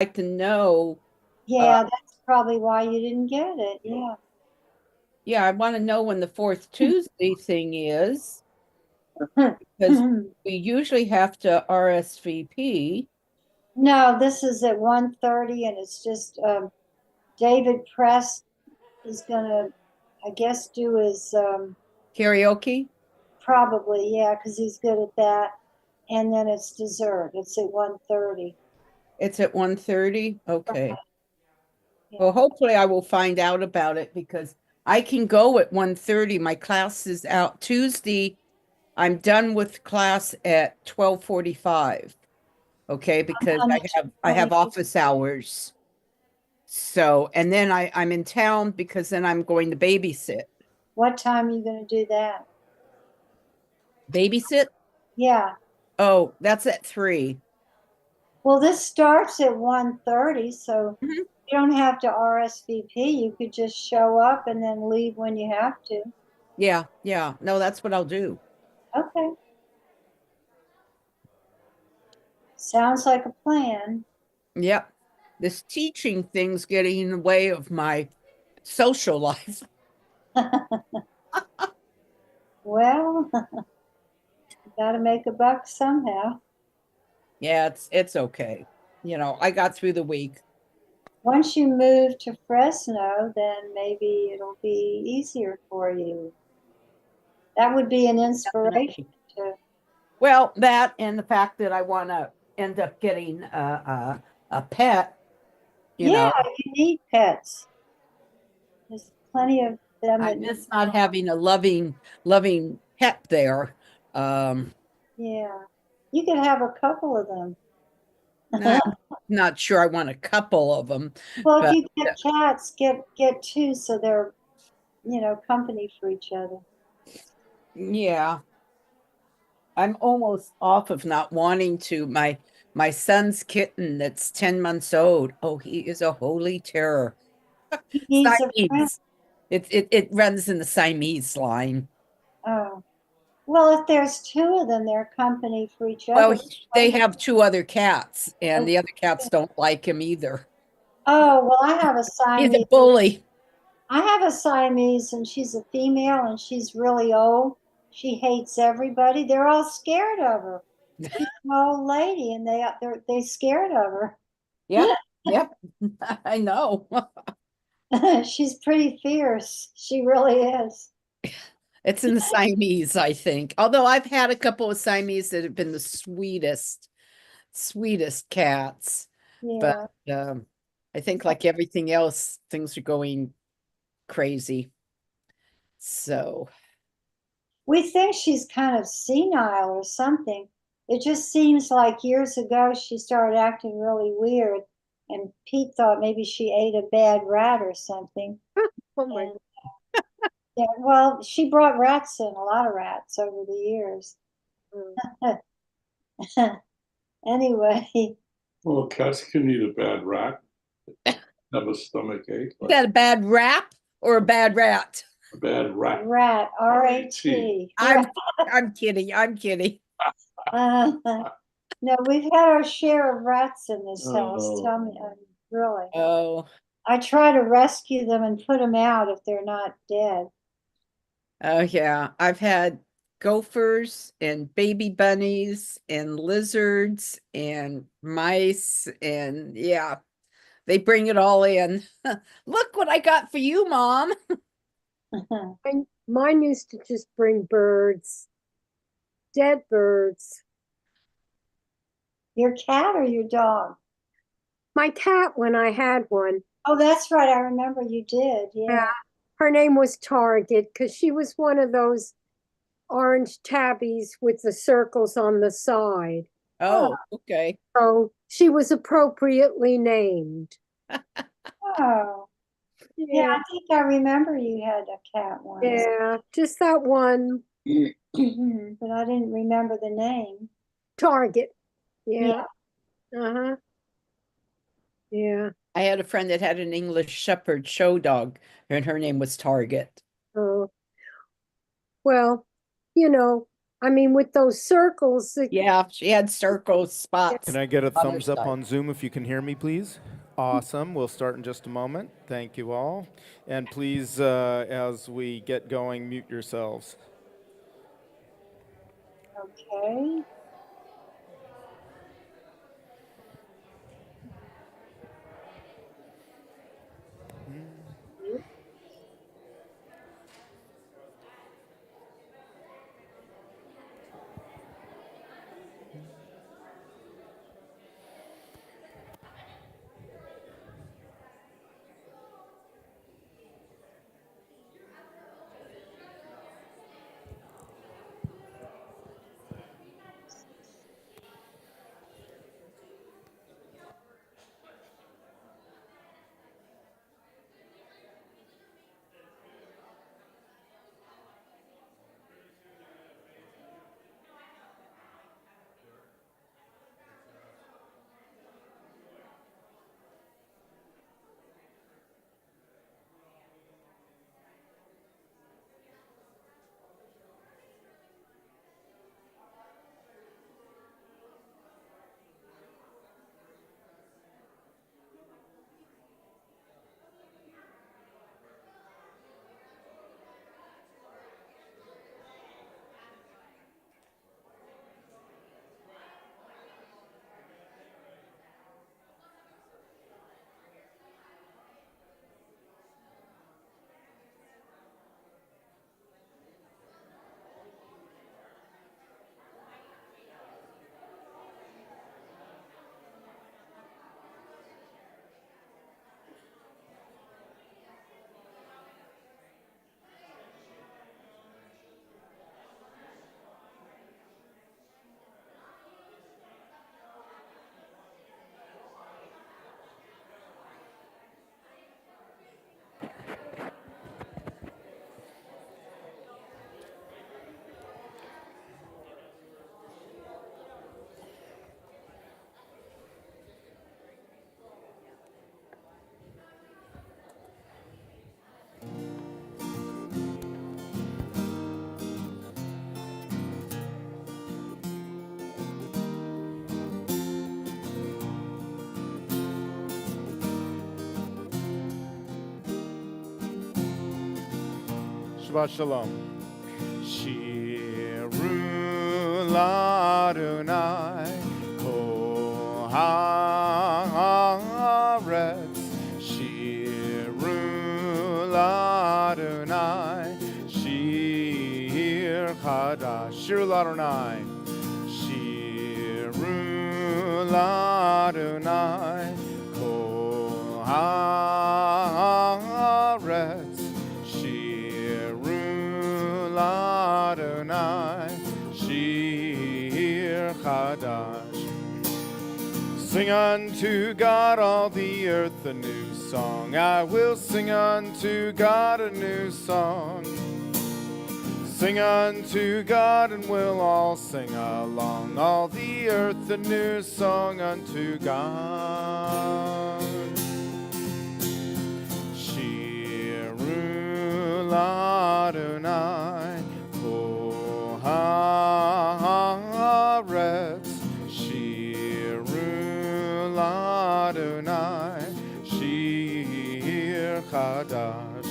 like to know. Yeah, that's probably why you didn't get it. Yeah. Yeah, I want to know when the fourth Tuesday thing is because we usually have to RSVP. No, this is at 1:30, and it's just David Press is gonna, I guess, do his Karaoke? probably, yeah, because he's good at that. And then it's dessert. It's at 1:30. It's at 1:30. Okay. Well, Yeah. hopefully I will find out about it because I can go at 1:30. My class is out Tuesday. I'm done with class at 12:45. Okay, because On the I have 20, office hours. So, and then I'm in town because then I'm going to babysit. what time are you going to do that? Babysit? Yeah. Oh, that's at 3. Well, this starts at 1:30, so Mhm. you don't have to RSVP. You could just show up and then leave when you have to. Yeah, yeah. No, that's what I'll do. Okay. Sounds like a plan. Yep. This teaching thing's getting in the way of my social life. Well, you got to make a buck somehow. Yeah, it's okay. I got through the week. Once you move to Fresno, then maybe it'll be easier for you. That would be an inspiration Definitely. to. Well, that and the fact that I want to end up getting a pet, you Yeah, know, you need pets. There's plenty of them I that need miss not love. having a loving pet there. Um, Yeah. You could have a couple of them. I'm not sure I want a couple of them, Well, if but you get cats, get two so they're, company for each other. yeah, I'm almost off of not wanting to. My son's kitten that's 10 months old. Oh, he is a holy terror. He needs a friend. Siamese. It runs in the Siamese line. Oh. Well, if there's two of them, they're company for each Well, other. they have two other cats, and Oh, the other cats don't like him either. well, I have a He's a Siamese. bully. I have a Siamese, and she's a female, and she's really old. She hates everybody. They're all scared of her. She's an old lady, and they scared of her. Yep, yep, I know. She's pretty fierce. She really is. It's in the Siamese, I think. Although I've had a couple of Siamese that have been the sweetest cats. But Yeah. I think, like everything else, things are going crazy. So, We think she's kind of senile or something. It just seems like years ago she started acting really weird, and Pete thought maybe she ate a bad rat or something. oh my And yeah, well, she brought rats in, a lot of rats over the years. God. Anyway, Well, cats can eat a bad rat, have a stomach ache, Is but that a bad rap or a bad rat? a bad rat. rat, RAT. I'm I'm kidding. I'm kidding. Uh, no, we've had our share of rats in this house. Oh, Tell me, really. Oh, I try to rescue them and put them out if they're not dead. oh yeah. I've had gophers and baby bunnies and lizards and mice and yeah, they bring it all in. Look what I got for you, Mom. Mine used to just bring birds, dead birds. Your cat or your dog? My cat, when I had one, Oh, that's right. I remember you did. yeah, Yeah. her name was Target because she was one of those orange tabbies with the circles on the side. Oh, Oh, okay. So she was appropriately named. oh. Yeah, Yeah, I think I remember you had a cat once. yeah, just that one But I didn't remember the name. Target. Yeah, Yeah. uh-huh. Yeah. I had a friend that had an English Shepherd show dog, and her name was Target. Oh, well, you know, I mean, with those circles, Yeah, she had circles, spots. Can I get a on her thumbs up side. on Zoom if you can hear me, please? Awesome. We'll start in just a moment. Thank you all. And please, as we get going, mute yourselves. Okay. Shabbat Shalom. Shiru Ladonai Kol Haaretz. Shiru Ladonai Shir Chadash. Shiru Ladonai. Shiru Ladonai Kol Haaretz. Adonai, Shir Chadash. Sing unto God, all the earth, a new song. I will sing unto God a new song. Sing unto God, and we'll all sing along. All the earth, a new song unto God. Shiru Adonai. Haaretz, Shiru Ladonai, Shir Chadash.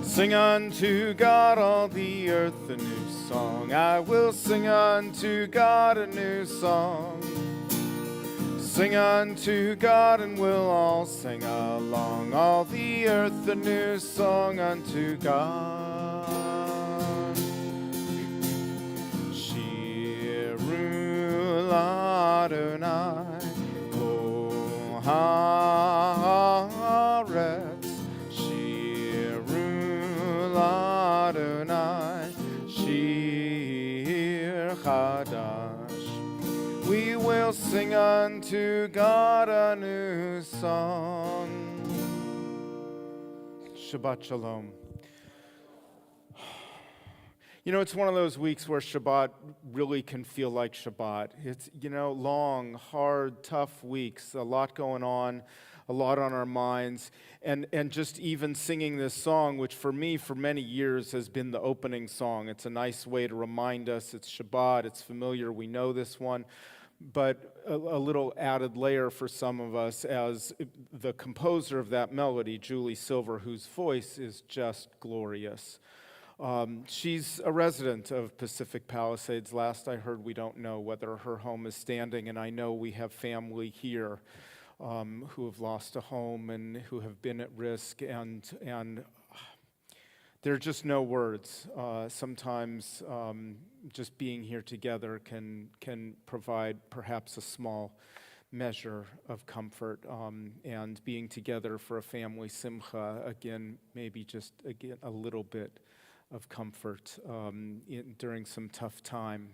Sing unto God, all the earth, a new song. I will sing unto God a new song. Sing unto God, and we'll all sing along. All the earth, a new song unto God. Adonai, Kol Haaretz, Shiru Adonai, Shir Chadash. We will sing unto God a new song. Shabbat Shalom. You know, it's one of those weeks where Shabbat really can feel like Shabbat. It's, long, hard, tough weeks, a lot going on, a lot on our minds. And just even singing this song, which for me, for many years, has been the opening song. It's a nice way to remind us it's Shabbat, it's familiar, we know this one. But a little added layer for some of us as the composer of that melody, Julie Silver, whose voice is just glorious. She's a resident of Pacific Palisades. Last I heard, we don't know whether her home is standing, and I know we have family here who have lost a home and who have been at risk, and there are just no words. Sometimes just being here together can provide perhaps a small measure of comfort, and being together for a family simcha, again, maybe just a little bit of comfort during some tough time.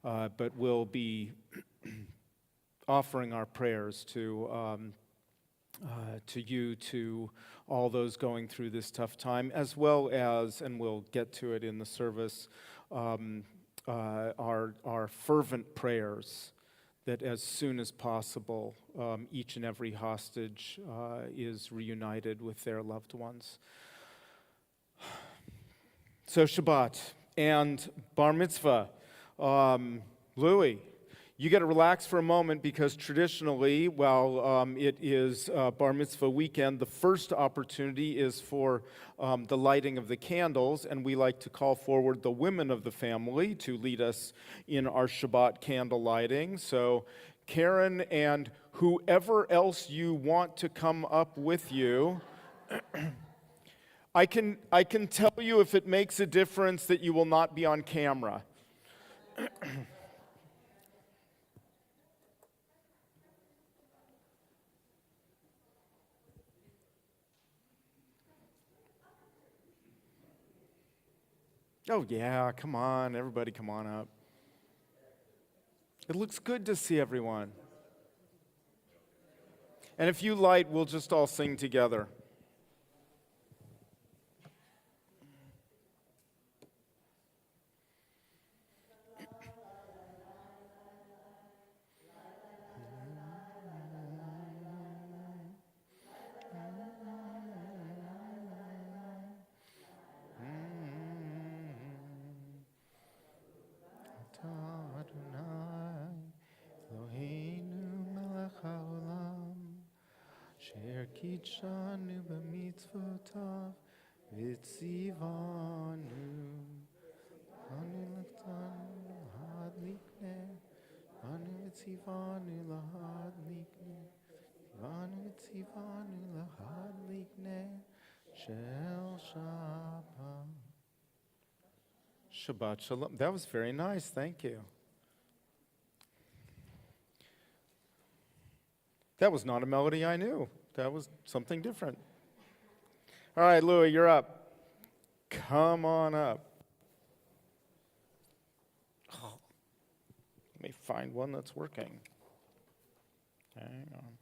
But we'll be offering our prayers to you, to all those going through this tough time, as well as, and we'll get to it in the service, our fervent prayers that as soon as possible, each and every hostage is reunited with their loved ones. So Shabbat and Bar Mitzvah. Louis, you get to relax for a moment because traditionally, while it is Bar Mitzvah weekend, the first opportunity is for the lighting of the candles, and we like to call forward the women of the family to lead us in our Shabbat candle lighting. So Karen and whoever else you want to come up with you. I can tell you if it makes a difference that you will not be on camera. Oh yeah, come on, everybody come on up. It looks good to see everyone. And if you light, we'll just all sing together. Kitshanu b'mitzvotav v'tzivanu anu l'ktanu lahad likneh anu v'tzivanu lahad likneh anu v'tzivanu lahad likneh shel Shabbat. Shabbat shalom. That was very nice. Thank you. That was not a melody I knew. That was something different. All right, Louis, you're up. Come on up. Oh, let me find one that's working. Hang on.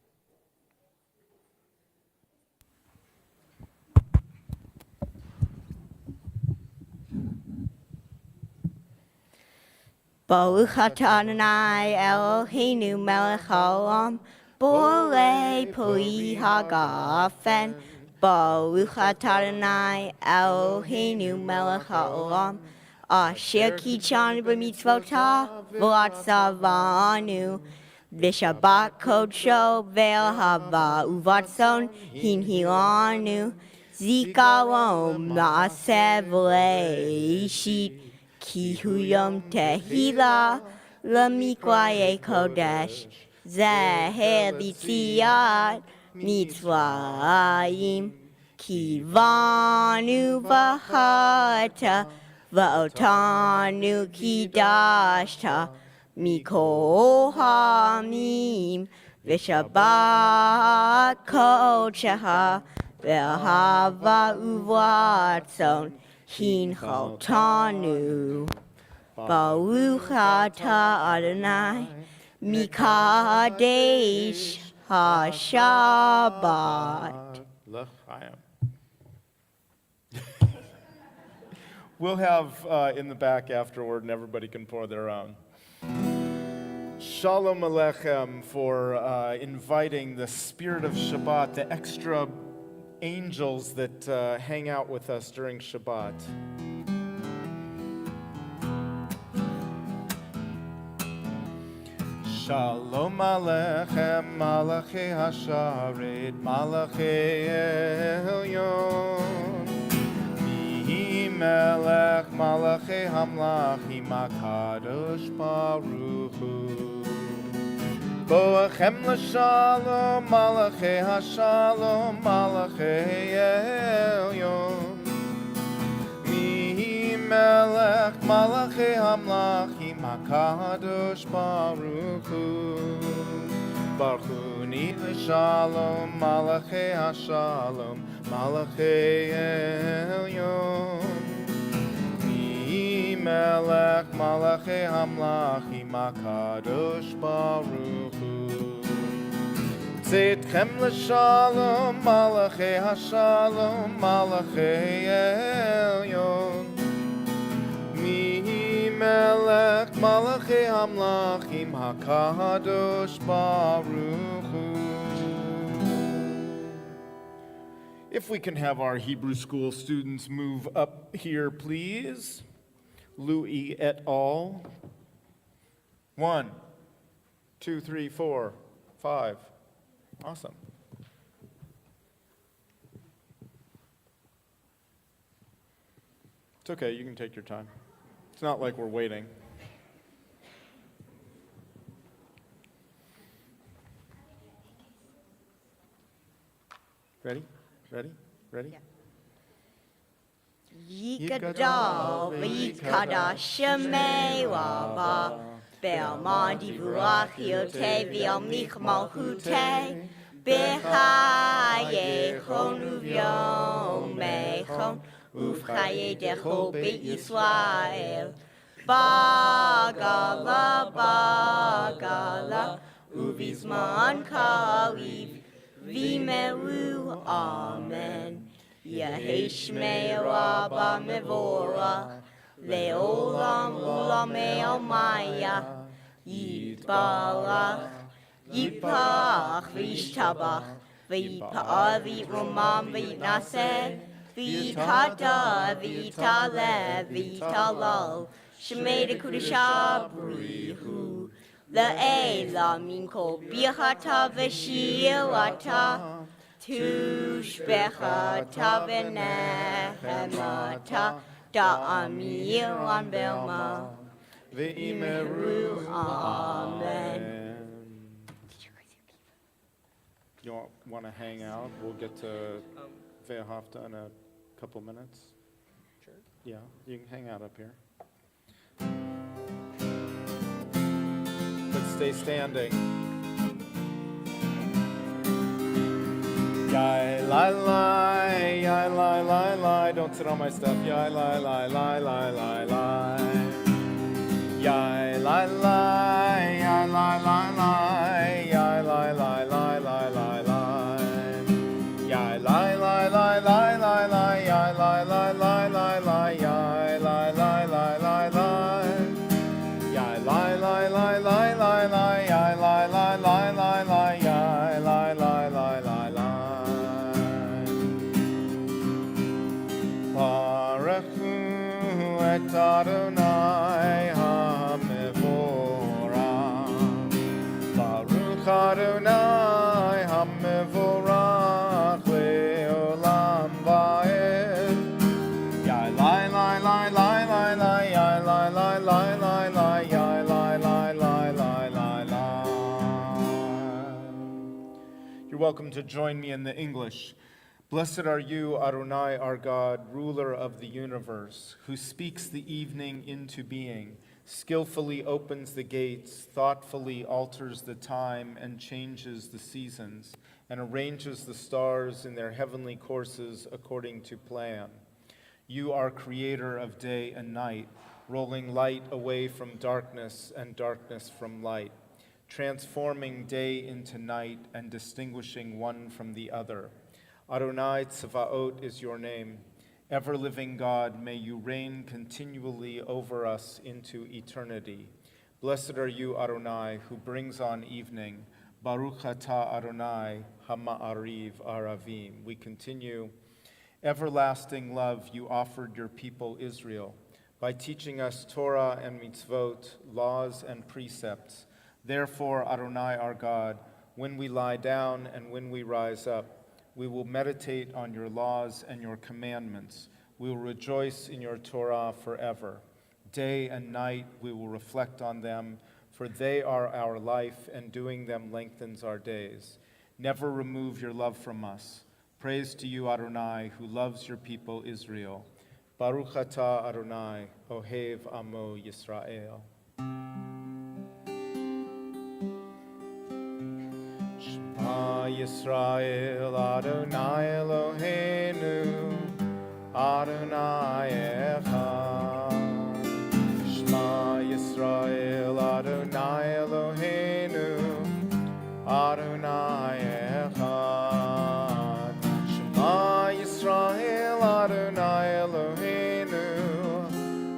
Baruch atah Adonai Eloheinu melech haolam borei pori hagafen. Baruch atah Adonai Eloheinu melech haolam asher kitshanu b'mitzvotav v'atzavanu v'shabbat kodsho ve'ahava uvatzon hinhilanu zikaron ma'aseh v'leishit Ki hu yom tehila lemikwaye kodesh zeher b'tziyat mitzrayim ki vanu v'harta v'otanu kidashta mikol hamim v'shabbat kodsheha v'ahava uvatzon Hinchaltanu, Baruch atah Adonai, Mikadesh HaShabbat. We'll have in the back afterward, and everybody can pour their own. Shalom Aleichem for inviting the spirit of Shabbat, the extra angels that hang out with us during Shabbat. Shalom Aleichem, Malachi Hasharet, Malachi Elyon. Mihi Melech, Malachi Hamlachim, HaKadosh Baruch Hu. Boachem l'shalom, Malachi Hashalom, Malachi Elyon. Mihi Melech, Malachi Hamlachim, HaKadosh Baruch Hu. Baruchuni l'shalom, Malachi Hashalom, Malachi Elyon. Mihi Melech, Malachi Hamlachim, HaKadosh Baruch Hu. Tzedchem l'shalom, Malachi Hashalom, Malachi Elyon. Mihi Melech, Malachi Hamlachim, HaKadosh Baruch Hu. If we can have our Hebrew school students move up here, please. Louis et al. 1, 2, 3, 4, 5. Awesome. It's okay, you can take your time. It's not like we're waiting. Ready? Ready? Ready? Yikadal v'yikada shemei waba Be'alma divuach yote v'yomlich malchute B'chayechon uvyomechon Uvchaye decho be'Yisrael Bagala bagala Uvizman kariv V'meru amen Yehei Shmei Rabba Mevora Leolam Ulamei Almaya Yitbarach Yipach V'yishtabach V'yipa'ar V'yiromam V'yitnaseh V'yithada V'yitaleh V'yitalal Shmei Dekudusha Brihu Le'ela Minko Birchata V'shirata Tushbechata v'nehemata da'amir an belma v'imeru amen. You want to hang out? We'll get to Ve'ahavta in a couple minutes. Sure. Yeah, you can hang out up here. Let's stay standing. Yai lai lai, yai lai lai lai, don't sit on my stuff. Yai lai lai lai lai lai lai. Yai lai lai, yai lai lai lai, yai lai lai lai lai lai lai. Yai lai lai lai lai lai lai, yai lai lai lai lai lai, yai lai lai lai lai lai. Yai lai lai lai lai lai lai, yai lai lai lai lai lai, yai lai lai lai lai lai. Baruchu et Adonai HaMevorach. Baruch Adonai HaMevorach le'olam va'ed. Yai lai lai lai lai lai lai, yai lai lai lai lai lai, yai lai lai lai lai lai lai. You're welcome to join me in the English. Blessed are you, Adonai, our God, ruler of the universe, who speaks the evening into being, skillfully opens the gates, thoughtfully alters the time and changes the seasons, and arranges the stars in their heavenly courses according to plan. You are creator of day and night, rolling light away from darkness and darkness from light, transforming day into night and distinguishing one from the other. Adonai Tzvaot is your name. Ever-living God, may you reign continually over us into eternity. Blessed are you, Adonai, who brings on evening. Baruch atah Adonai, hama'ariv aravim. We continue. Everlasting love you offered your people Israel by teaching us Torah and mitzvot, laws and precepts. Therefore, Adonai our God, when we lie down and when we rise up, we will meditate on your laws and your commandments. We will rejoice in your Torah forever. Day and night we will reflect on them, for they are our life, and doing them lengthens our days. Never remove your love from us. Praise to you, Adonai, who loves your people Israel. Baruch atah Adonai, ohev amo Yisrael. Shema Yisrael, Adonai Eloheinu, Adonai echad. Shema Yisrael, Adonai Eloheinu, Adonai echad. Shema Yisrael, Adonai Eloheinu,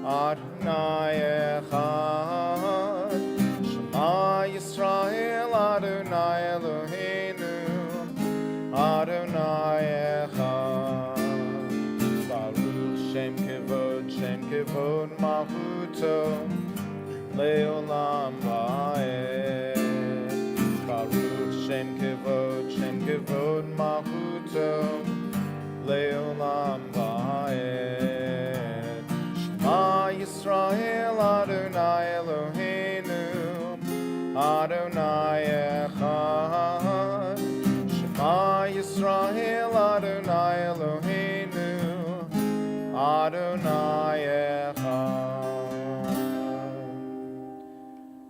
Adonai echad. Shema Yisrael, Adonai Eloheinu, Adonai echad. Baruch Shem Kevod Malchuto, Leolam Va'ed. Baruch Shem Kevod Malchuto, Leolam Va'ed. Shema Yisrael, Adonai Eloheinu, Adonai echad. Shema Yisrael, Adonai Eloheinu, Adonai echad.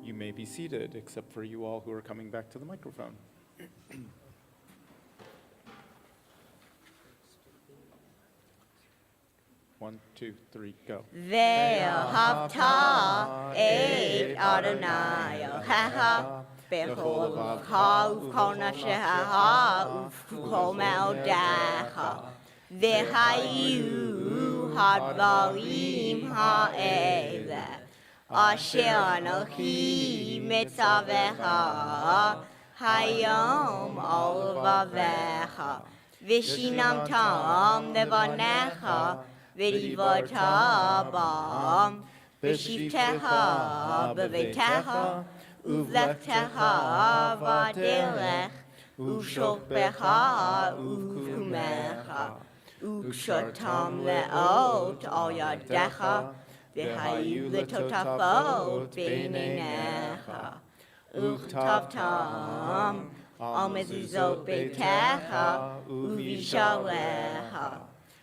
You may be seated, except for you all who are coming back to the microphone. One, two, three, go. Ve'ahavta et Adonai Elohecha bechol levavecha uv'chol nafshecha uv'chol me'odecha v'hayu hadvarim ha'ele asher Anochi mitzavecha hayom al levavecha v'shinamtam levanecha v'rivota bam v'shivtecha b'veitecha uv'lechtecha v'adelech uv'shokbecha uv'kumecha uv'kshotam le'ot al yadecha v'hayu l'totafot b'neinecha uv'tavtam al mezuzot beitecha uv'yishalecha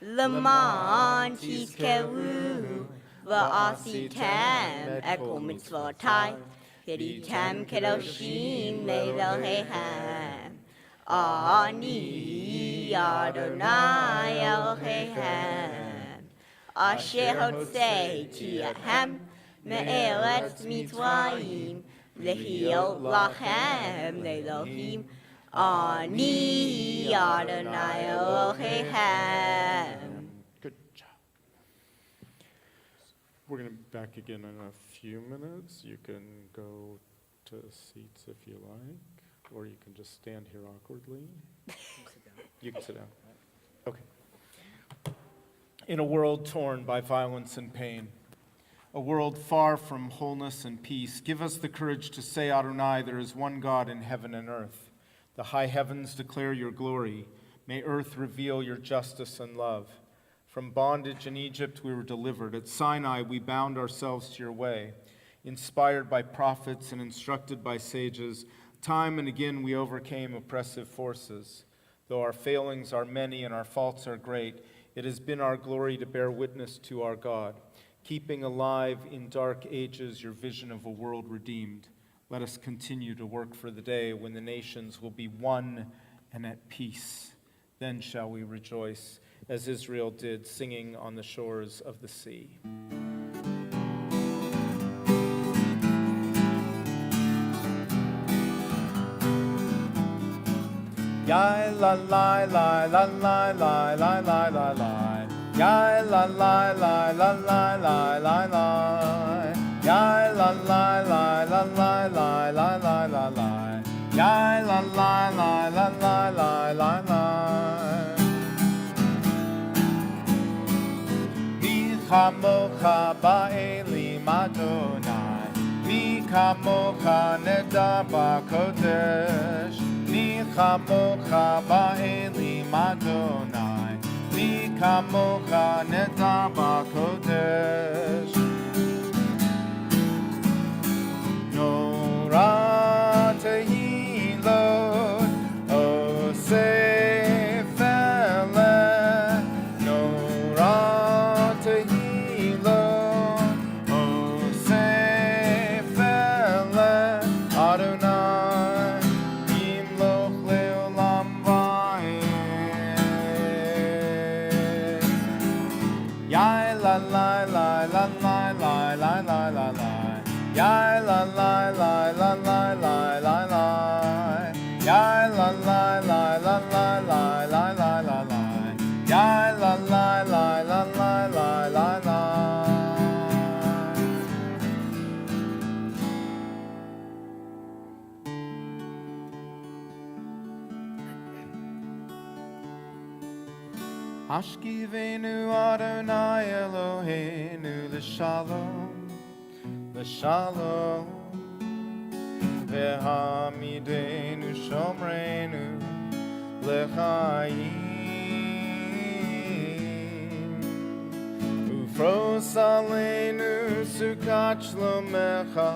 L'man tizkeru v'asitem et kol mitzvotai v'hitem kedoshim le'Elohechem Ani Adonai Elohechem asher hotzeiti ahem me'eretz Mitzrayim lehiot lachem le'Elohim Ani Adonai Elohechem. Good job. We're going to be back again in a few minutes. You can go to seats if you like, or you can just stand here awkwardly. You can sit down. Okay. In a world torn by violence and pain, a world far from wholeness and peace, give us the courage to say, Adonai, there is one God in heaven and earth. The high heavens declare your glory. May earth reveal your justice and love. From bondage in Egypt we were delivered. At Sinai we bound ourselves to your way. Inspired by prophets and instructed by sages, time and again we overcame oppressive forces. Though our failings are many and our faults are great, it has been our glory to bear witness to our God, keeping alive in dark ages your vision of a world redeemed. Let us continue to work for the day when the nations will be one and at peace. Then shall we rejoice, as Israel did, singing on the shores of the sea. Yai la la la la la la la la la la. Ya la la la la la la la la. Ya la la la la la la la la la la. Ya la la la la la la la la. Mi chamocha ba'elim Adonai. Mi kamocha neda ba'kodesh. Mi chamocha ba'elim Adonai. Mi kamocha neda ba'kodesh. Nora tehilot osef eleh. Nora tehilot osef eleh. Adonai yimloch leolam va'ed. Yai la la la la la la la la la la. Yai la la la la la la la la. Yai la la la la la la la la la la. Yai la la la la la la la la. Ashkivenu Adonai Eloheinu l'shalom, l'shalom. Ve'hamidenu shomrenu l'chaim. Ufros aleinu sukat shlomecha,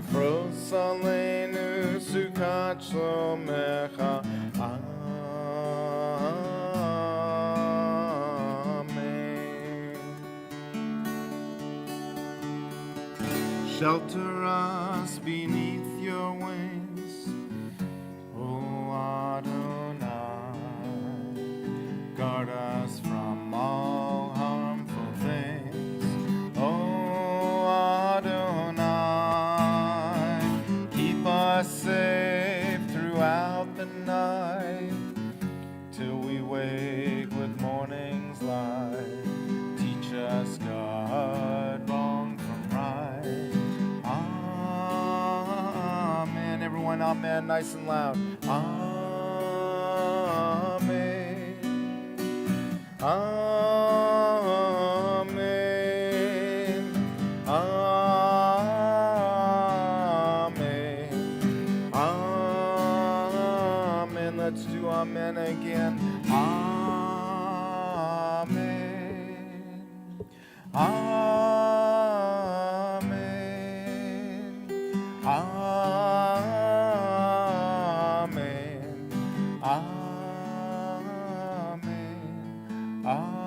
ufros aleinu sukat shlomecha. Shelter us beneath your wings, O Adonai. Guard us from all harmful things, O Adonai. Keep us safe throughout the night, till we wake with morning's light. Teach us, God, wrong from right. Amen. Everyone, amen, nice and loud. Amen. Amen. Amen. Amen. Let's do amen again. Amen. Amen. Amen. Amen. Amen.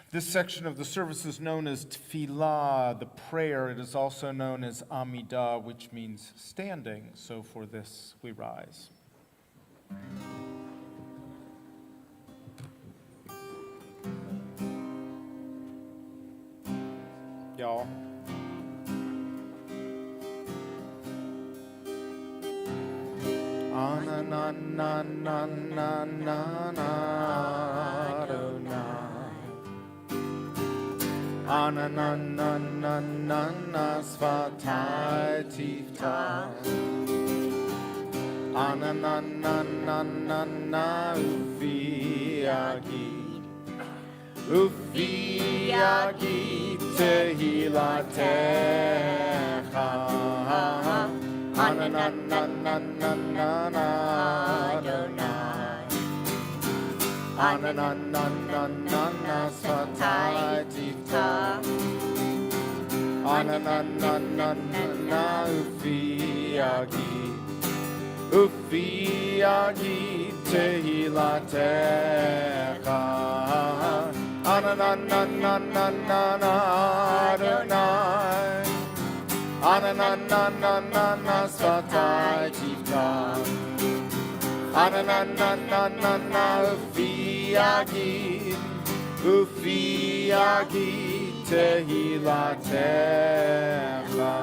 This section of the service is known as Tefillah, the prayer. It is also known as Amidah, which means standing. So for this, we rise. Y'all. Ananana svatai tifta. Ananana ufiagi. Ufiagi tehilatecha. Ananana Adonai. Ananana svatai tifta. Ananana ufiagi. Ufiagi tehilatecha. Ananana Adonai. Ananana svatai tifta. Ananana ufiagi. Ufiagi tehilatecha.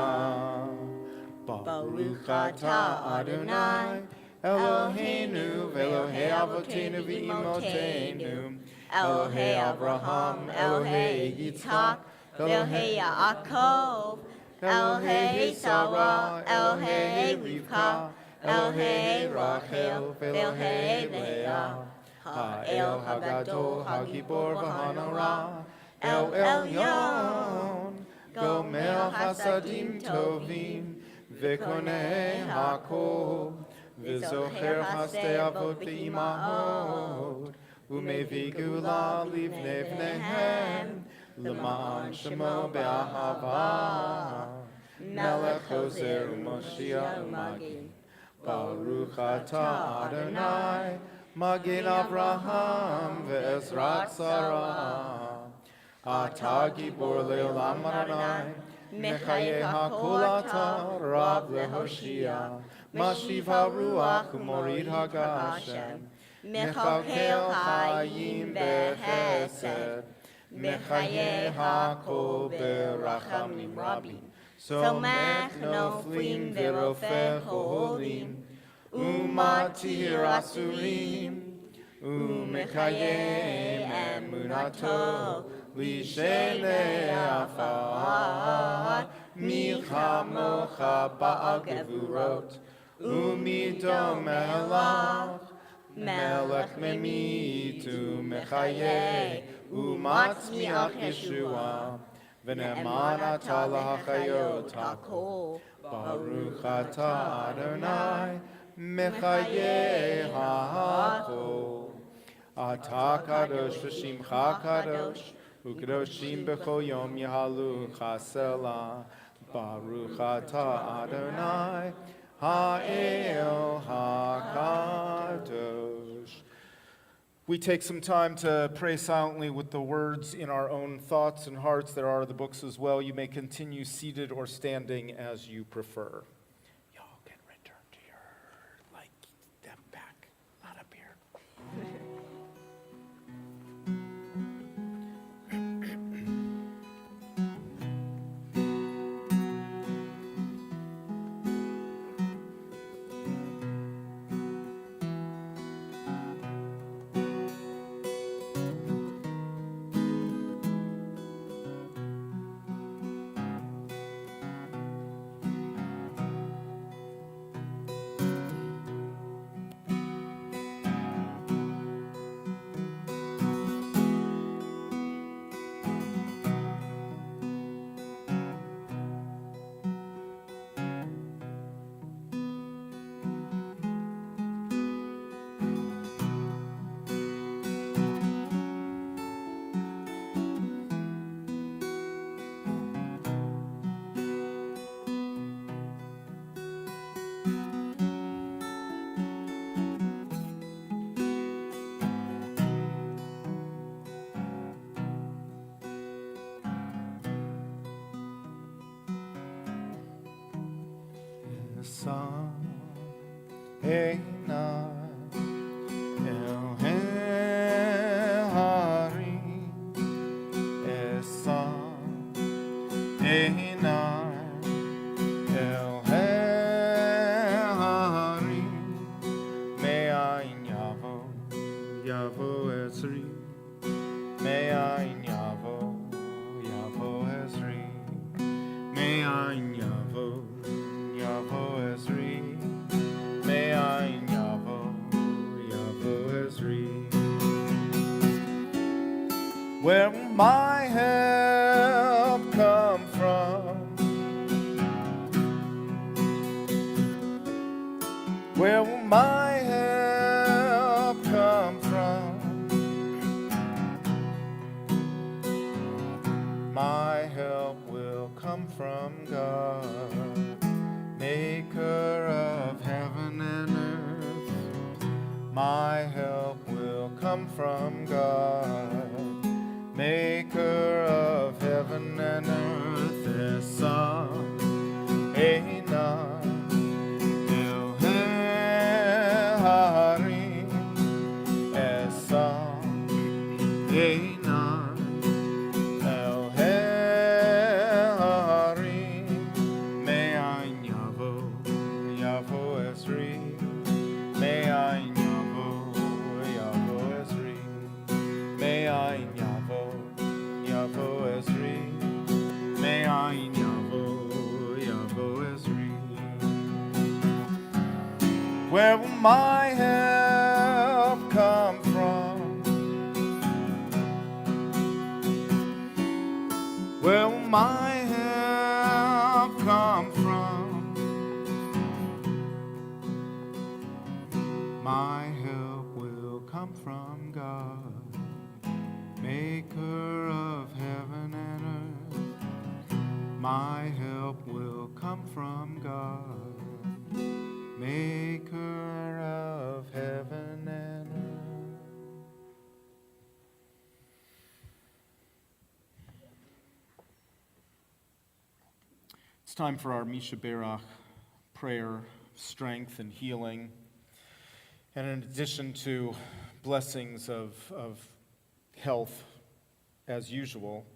Baruch atah Adonai, Eloheinu v'Elohei Avotenu v'Imotenu, Elohei Avraham, Elohei Yitzhak, Elohei Yaakov, Elohei Sarah, Elohei Rivka, Elohei Rachel, Elohei Leah, Ha'el Hagadol, Hagibor v'Hanora, El Elyon, Gomer Hasadim Tovim, V'Konei Hakol, V'Zocher Hasdei Avot V'Imahot, U'Mevi Gula Livnei V'neihem, L'ma'an Shemo Be'ahava, Melech Hoser U'Moshiach U'Magin, Baruch atah Adonai, Magin Avraham Ve'ezrat Sarah, Atah Gibor Le'olam Adonai, Mechaye HaKol Atah Rav Lehoshia, Mashiv HaRuach U'Morid HaGashem, Mechalkel Chayim B'Chesed, Mechaye HaKol B'Rachamim Rabim, Somech Noflim V'Rofeh Cholim, Umatir Asurim, Umekayem Emunato, Lishenei Afar, Milchamocha Ba'al Gevurot, Umidom Melach, Melech Memit, Umechaye, Umatzmiach Yeshua, V'ne'eman atah lahachayot hakol, Baruch atah Adonai, Mechaye ha'akol. Atah kadosh v'shimcha kadosh, u'kadoshim b'chol yom yahalu chasela. Baruch atah Adonai, ha'el ha'kadosh. We take some time to pray silently with the words in our own thoughts and hearts. There are the books as well. You may continue seated or standing as you prefer. Y'all can return to your, them back, not up here. Where will my help come from? Where will my help come from? My help will come from God, maker of heaven and earth. My help will come from God, maker of heaven and earth. Esa Eina Elohei Harim, Esa Eina Elohei Harim, Me'ayin Yavo Where will my help come from? Where will my help come from? My help will come from God, maker of heaven and earth. My help will come from God, maker of heaven and earth. It's time for our Misha Berach prayer, strength and healing. And in addition to blessings of health, as usual,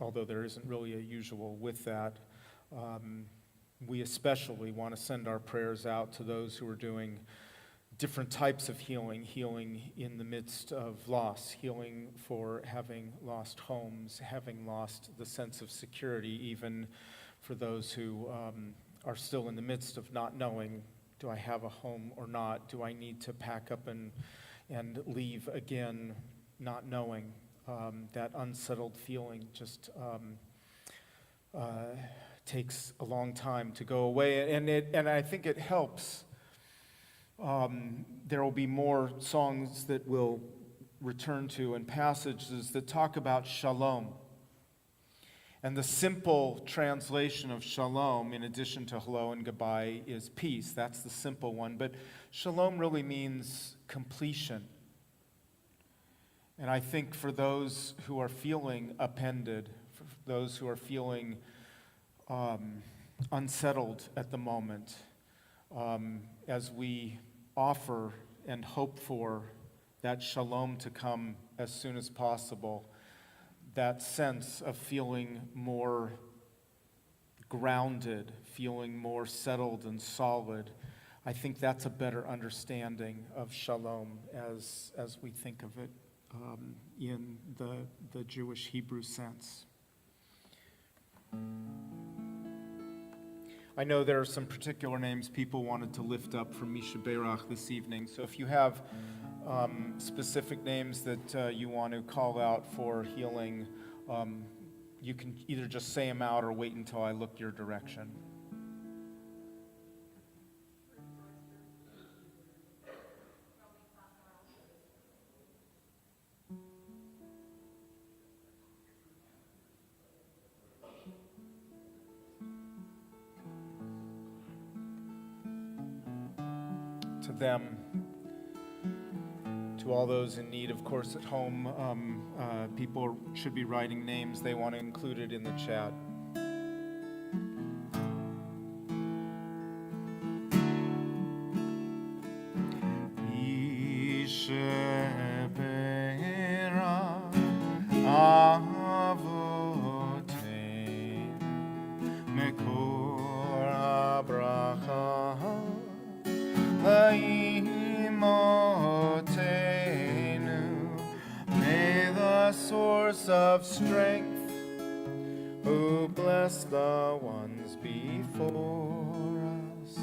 although there isn't really a usual with that, we especially want to send our prayers out to those who are doing different types of healing, healing in the midst of loss, healing for having lost homes, having lost the sense of security, even for those who are still in the midst of not knowing, do I have a home or not? Do I need to pack up and leave again, not knowing? That unsettled feeling just takes a long time to go away, and I think it helps. There will be more songs that we'll return to and passages that talk about shalom. And the simple translation of shalom, in addition to hello and goodbye, is peace. That's the simple one. But shalom really means completion. And I think for those who are feeling upended, for those who are feeling unsettled at the moment, as we offer and hope for that shalom to come as soon as possible, that sense of feeling more grounded, feeling more settled and solid, I think that's a better understanding of shalom as we think of it in the Jewish Hebrew sense. I know there are some particular names people wanted to lift up from Misha Berach this evening, so if you have specific names that you want to call out for healing, you can either just say them out or wait until I look your direction. To them, to all those in need, of course, at home, people should be writing names they want included in the chat. May the source of strength, who bless the ones before us,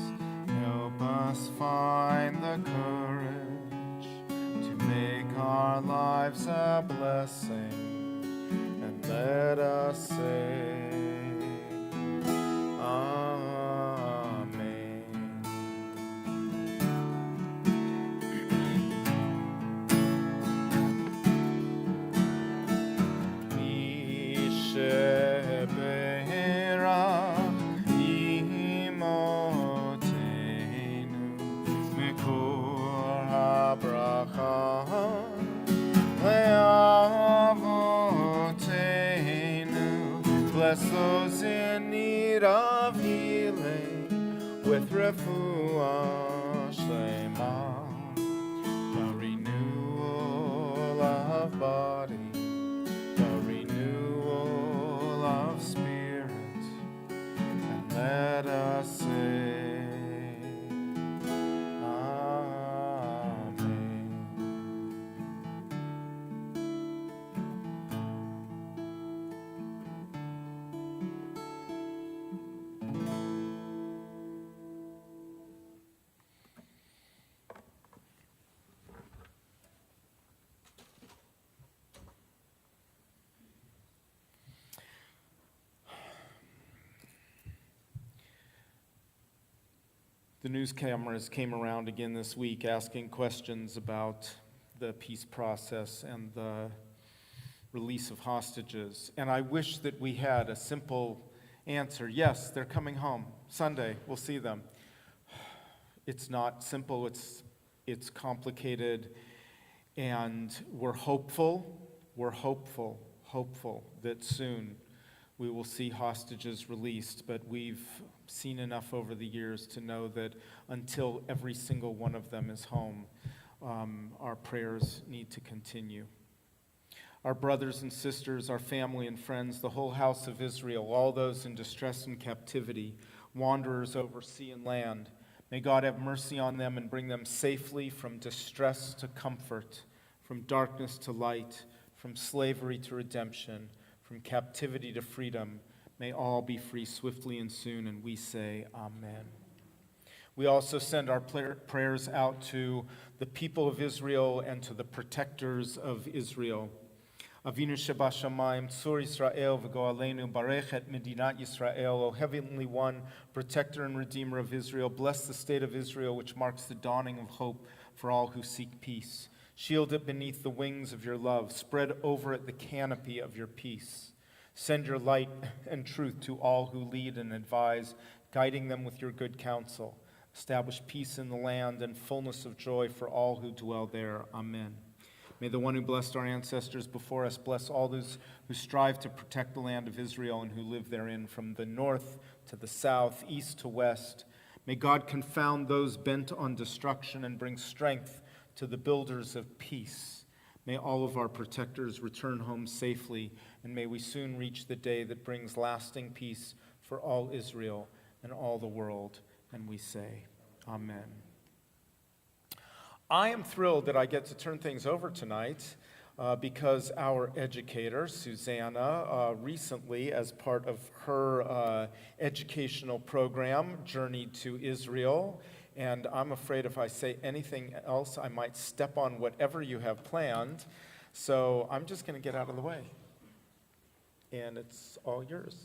help us find the courage to make our lives a blessing, and let us say, bless those in need of healing with refuah shlema, the renewal of body, the renewal of spirit, and let us say, The news cameras came around again this week asking questions about the peace process and the release of hostages. And I wish that we had a simple answer. Yes, they're coming home. Sunday, we'll see them. It's not simple, it's complicated, and we're hopeful that soon we will see hostages released, but we've seen enough over the years to know that until every single one of them is home, our prayers need to continue. Our brothers and sisters, our family and friends, the whole house of Israel, all those in distress and captivity, wanderers over sea and land, may God have mercy on them and bring them safely from distress to comfort, from darkness to light, from slavery to redemption, from captivity to freedom. May all be free swiftly and soon, and we say amen. We also send our prayers out to the people of Israel and to the protectors of Israel. Avinu Shebashamayim, Tzur Yisrael v'go'aleinu, Barech et Medinat Yisrael, O Heavenly One, Protector and Redeemer of Israel, bless the state of Israel, which marks the dawning of hope for all who seek peace. Shield it beneath the wings of your love, spread over it the canopy of your peace. Send your light and truth to all who lead and advise, guiding them with your good counsel. Establish peace in the land and fullness of joy for all who dwell there. Amen. May the one who blessed our ancestors before us bless all those who strive to protect the land of Israel and who live therein, from the north to the south, east to west. May God confound those bent on destruction and bring strength to the builders of peace. May all of our protectors return home safely, and may we soon reach the day that brings lasting peace for all Israel and all the world. And we say, amen. I am thrilled that I get to turn things over tonight because our educator, Susanna, recently, as part of her educational program, journeyed to Israel. And I'm afraid if I say anything else, I might step on whatever you have planned. So I'm just going to get out of the way. And it's all yours.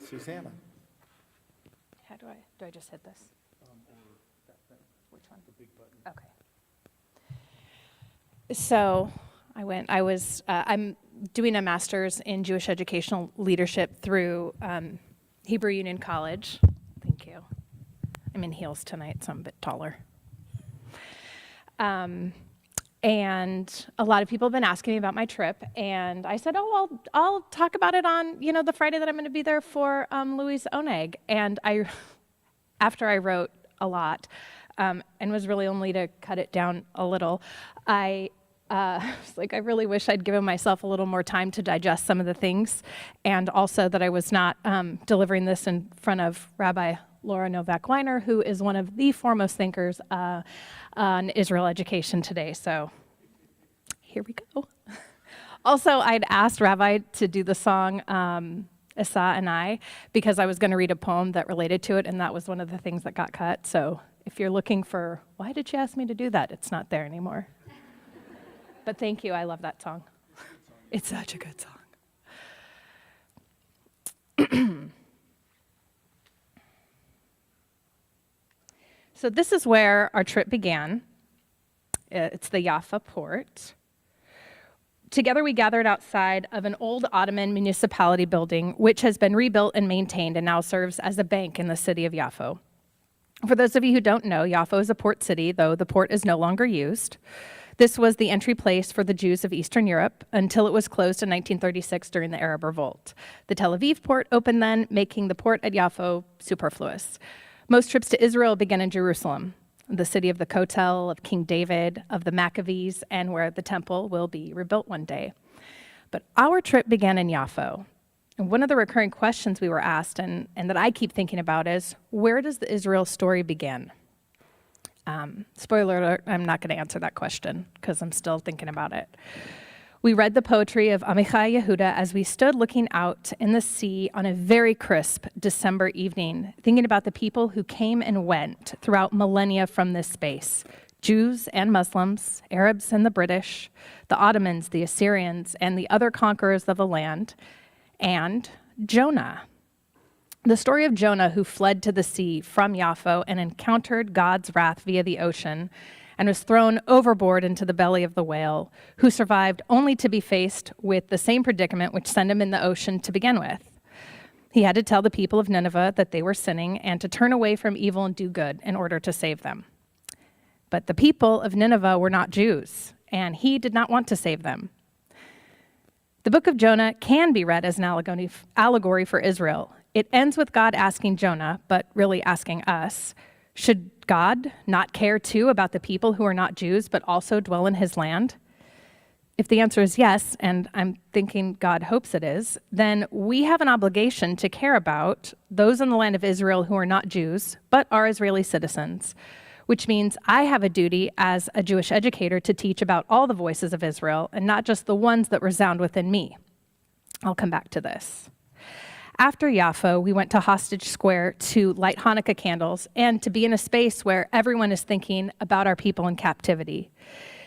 Susanna. How do I just hit this? Which one? The big button. Okay. So I'm doing a master's in Jewish educational leadership through Hebrew Union College. Thank you. I'm in heels tonight, so I'm a bit taller. And a lot of people have been asking me about my trip, and I said, I'll talk about it on, the Friday that I'm going to be there for Louis Oneg. And after I wrote a lot, and was really only to cut it down a little, I was like, I really wish I'd given myself a little more time to digest some of the things, and also that I was not delivering this in front of Rabbi Laura Novak-Weiner, who is one of the foremost thinkers on Israel education today. So here we go. Also, I'd asked Rabbi to do the song Issa and I, because I was going to read a poem that related to it, and that was one of the things that got cut. So if you're looking for, why did she ask me to do that? It's not there anymore. But thank you. I love that song. It's such a good song. So this is where our trip began. It's the Jaffa port. Together we gathered outside of an old Ottoman municipality building, which has been rebuilt and maintained and now serves as a bank in the city of Jaffa. For those of you who don't know, Jaffa is a port city, though the port is no longer used. This was the entry place for the Jews of Eastern Europe until it was closed in 1936 during the Arab Revolt. The Tel Aviv port opened then, making the port at Jaffa superfluous. Most trips to Israel begin in Jerusalem, the city of the Kotel, of King David, of the Maccabees, and where the temple will be rebuilt one day. But our trip began in Jaffa. And one of the recurring questions we were asked, and that I keep thinking about, is, where does the Israel story begin? Spoiler alert, I'm not going to answer that question because I'm still thinking about it. We read the poetry of Amichai Yehuda as we stood looking out in the sea on a very crisp December evening, thinking about the people who came and went throughout millennia from this space. Jews and Muslims, Arabs and the British, the Ottomans, the Assyrians, and the other conquerors of the land, and Jonah. The story of Jonah, who fled to the sea from Yaffo and encountered God's wrath via the ocean and was thrown overboard into the belly of the whale, who survived only to be faced with the same predicament which sent him in the ocean to begin with. He had to tell the people of Nineveh that they were sinning and to turn away from evil and do good in order to save them. But the people of Nineveh were not Jews, and he did not want to save them. The book of Jonah can be read as an allegory for Israel. It ends with God asking Jonah, but really asking us, should God not care too about the people who are not Jews, but also dwell in his land? If the answer is yes, and I'm thinking God hopes it is, then we have an obligation to care about those in the land of Israel who are not Jews, but are Israeli citizens, which means I have a duty as a Jewish educator to teach about all the voices of Israel and not just the ones that resound within me. I'll come back to this. After Yaffo, we went to Hostage Square to light Hanukkah candles and to be in a space where everyone is thinking about our people in captivity.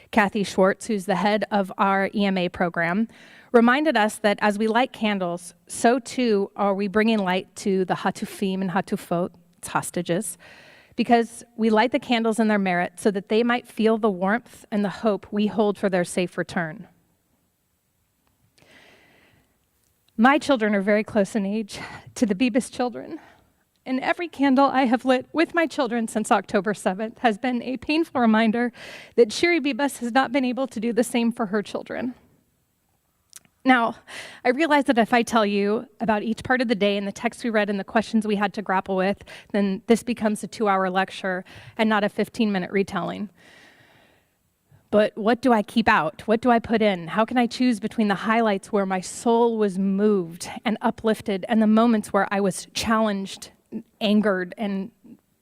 Kathy Schwartz, who's the head of our EMA program, reminded us that as we light candles, so too are we bringing light to the Hatufim and Hatufot, it's hostages, because we light the candles in their merit so that they might feel the warmth and the hope we hold for their safe return. My children are very close in age to the Bibas children, and every candle I have lit with my children since October 7th has been a painful reminder that Shiri Bibas has not been able to do the same for her children. Now, I realize that if I tell you about each part of the day and the text we read and the questions we had to grapple with, then this becomes a 2-hour lecture and not a 15-minute retelling. But what do I keep out? What do I put in? How can I choose between the highlights where my soul was moved and uplifted and the moments where I was challenged, angered, and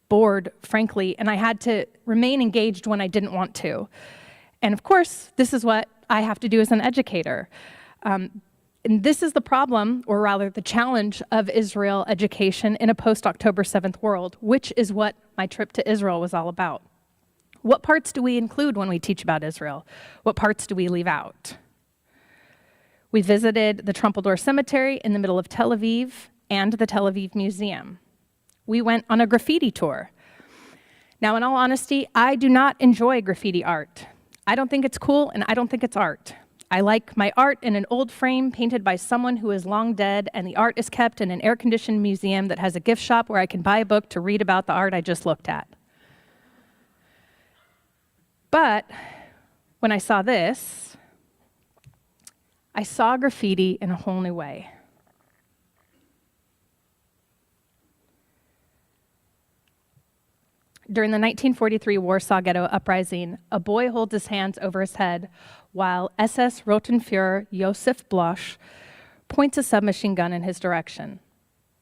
bored, frankly, and I had to remain engaged when I didn't want to? And of course, this is what I have to do as an educator. And this is the problem, or rather the challenge of Israel education in a post-October 7th world, which is what my trip to Israel was all about. What parts do we include when we teach about Israel? What parts do we leave out? We visited the Trumpeldor Cemetery in the middle of Tel Aviv and the Tel Aviv Museum. We went on a graffiti tour. Now, in all honesty, I do not enjoy graffiti art. I don't think it's cool, and I don't think it's art. I like my art in an old frame painted by someone who is long dead, and the art is kept in an air-conditioned museum that has a gift shop where I can buy a book to read about the art I just looked at. But when I saw this, I saw graffiti in a whole new way. During the 1943 Warsaw Ghetto Uprising, a boy holds his hands over his head while SS Rotenführer Josef Bloch points a submachine gun in his direction.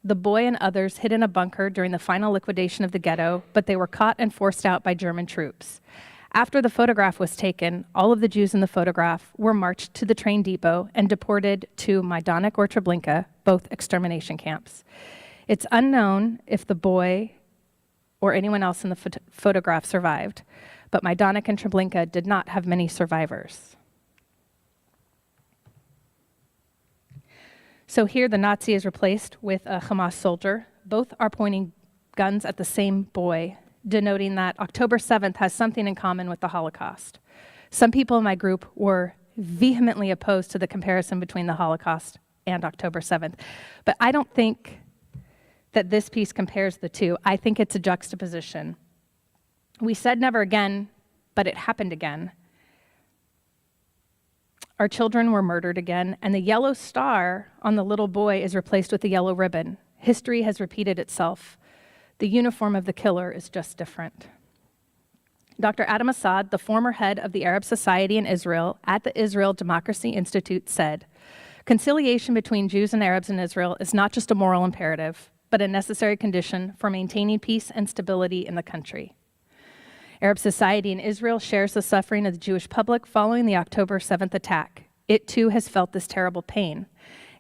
The boy and others hid in a bunker during the final liquidation of the ghetto, but they were caught and forced out by German troops. After the photograph was taken, all of the Jews in the photograph were marched to the train depot and deported to Majdanek or Treblinka, both extermination camps. It's unknown if the boy or anyone else in the photograph survived, but Majdanek and Treblinka did not have many survivors. So here the Nazi is replaced with a Hamas soldier. Both are pointing guns at the same boy, denoting that October 7th has something in common with the Holocaust. Some people in my group were vehemently opposed to the comparison between the Holocaust and October 7th, but I don't think that this piece compares the two. I think it's a juxtaposition. We said never again, but it happened again. Our children were murdered again, and the yellow star on the little boy is replaced with a yellow ribbon. History has repeated itself. The uniform of the killer is just different. Dr. Adam Assad, the former head of the Arab Society in Israel at the Israel Democracy Institute, said, "Conciliation between Jews and Arabs in Israel is not just a moral imperative, but a necessary condition for maintaining peace and stability in the country." Arab society in Israel shares the suffering of the Jewish public following the October 7th attack. It too has felt this terrible pain.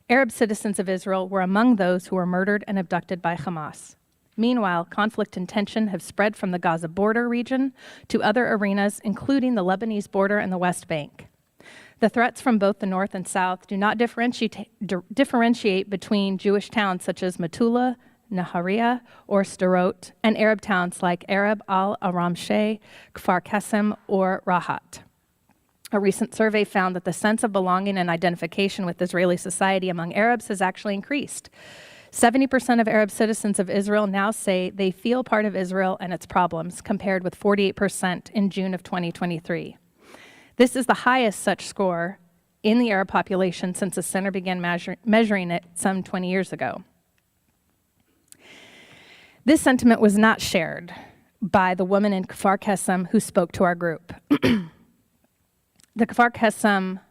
Arab citizens of Israel were among those who were murdered and abducted by Hamas. Meanwhile, conflict and tension have spread from the Gaza border region to other arenas, including the Lebanese border and the West Bank. The threats from both the north and south do not differentiate between Jewish towns such as Metula, Nahariya, or Sderot, and Arab towns like Arab al-Aramsheh, Kfar Qasim, or Rahat. A recent survey found that the sense of belonging and identification with Israeli society among Arabs has actually increased. 70% of Arab citizens of Israel now say they feel part of Israel and its problems, compared with 48% in June of 2023. This is the highest such score in the Arab population since the center began measuring it some 20 years ago. This sentiment was not shared by the woman in Kfar Qasim who spoke to our group. The Kfar Qasim,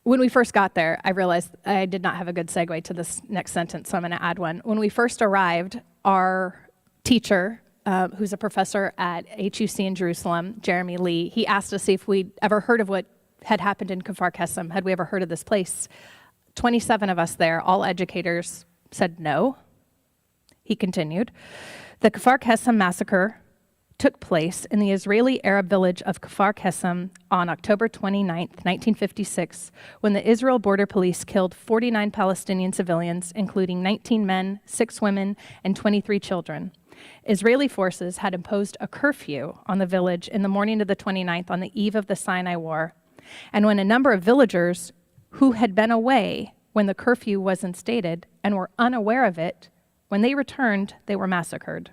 when we first got there, I realized I did not have a good segue to this next sentence, so I'm going to add one. When we first arrived, our teacher, who's a professor at HUC in Jerusalem, Jeremy Lee, he asked us if we'd ever heard of what had happened in Kfar Qasim. Had we ever heard of this place? 27 of us there, all educators, said no. He continued. The Kfar Qasim massacre took place in the Israeli Arab village of Kfar Qasim on October 29, 1956, when the Israel Border Police killed 49 Palestinian civilians, including 19 men, 6 women, and 23 children. Israeli forces had imposed a curfew on the village in the morning of the 29th on the eve of the Sinai War, and when a number of villagers who had been away when the curfew was instated and were unaware of it, when they returned, they were massacred.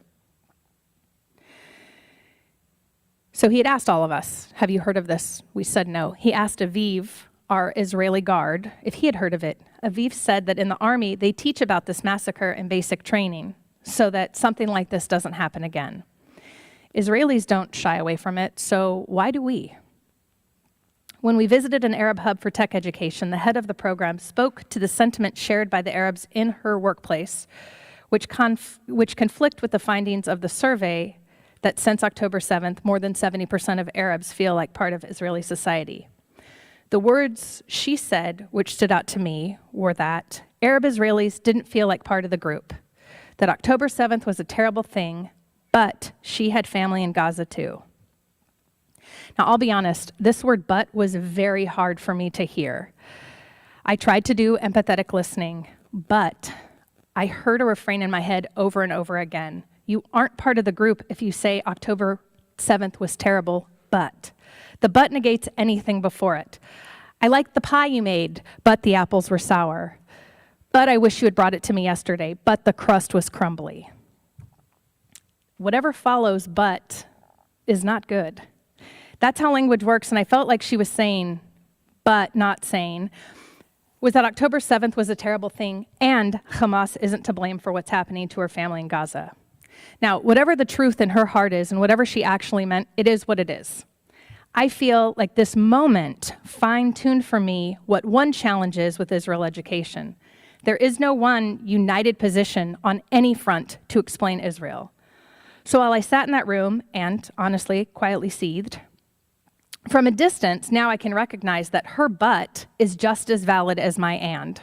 So he had asked all of us, have you heard of this? We said no. He asked Aviv, our Israeli guard, if he had heard of it. Aviv said that in the army, they teach about this massacre in basic training so that something like this doesn't happen again. Israelis don't shy away from it, so why do we? When we visited an Arab hub for tech education, the head of the program spoke to the sentiment shared by the Arabs in her workplace, which conflict with the findings of the survey that since October 7th, more than 70% of Arabs feel like part of Israeli society. The words she said, which stood out to me, were that Arab Israelis didn't feel like part of the group, that October 7th was a terrible thing, but she had family in Gaza too. Now, I'll be honest, this word but was very hard for me to hear. I tried to do empathetic listening, but I heard a refrain in my head over and over again. You aren't part of the group if you say October 7th was terrible, but. The but negates anything before it. I liked the pie you made, but the apples were sour. But I wish you had brought it to me yesterday, but the crust was crumbly. Whatever follows but is not good. That's how language works, and I felt like she was saying, but not saying, was that October 7th was a terrible thing, and Hamas isn't to blame for what's happening to her family in Gaza. Now, whatever the truth in her heart is and whatever she actually meant, it is what it is. I feel like this moment fine-tuned for me what one challenge is with Israel education. There is no one united position on any front to explain Israel. So while I sat in that room and, honestly, quietly seethed, from a distance, now I can recognize that her but is just as valid as my and.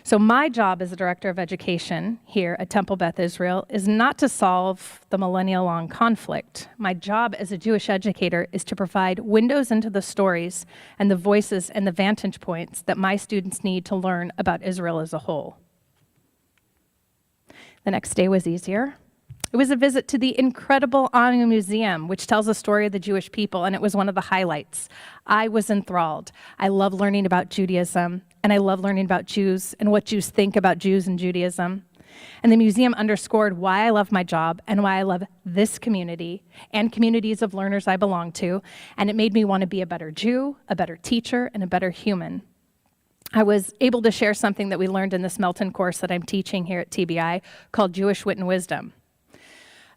So my job as a director of education here at Temple Beth Israel is not to solve the millennia-long conflict. My job as a Jewish educator is to provide windows into the stories and the voices and the vantage points that my students need to learn about Israel as a whole. The next day was easier. It was a visit to the incredible Anu Museum, which tells the story of the Jewish people, and it was one of the highlights. I was enthralled. I love learning about Judaism, and I love learning about Jews and what Jews think about Jews and Judaism. And the museum underscored why I love my job and why I love this community and communities of learners I belong to, and it made me want to be a better Jew, a better teacher, and a better human. I was able to share something that we learned in this Melton course that I'm teaching here at TBI called Jewish Wit and Wisdom.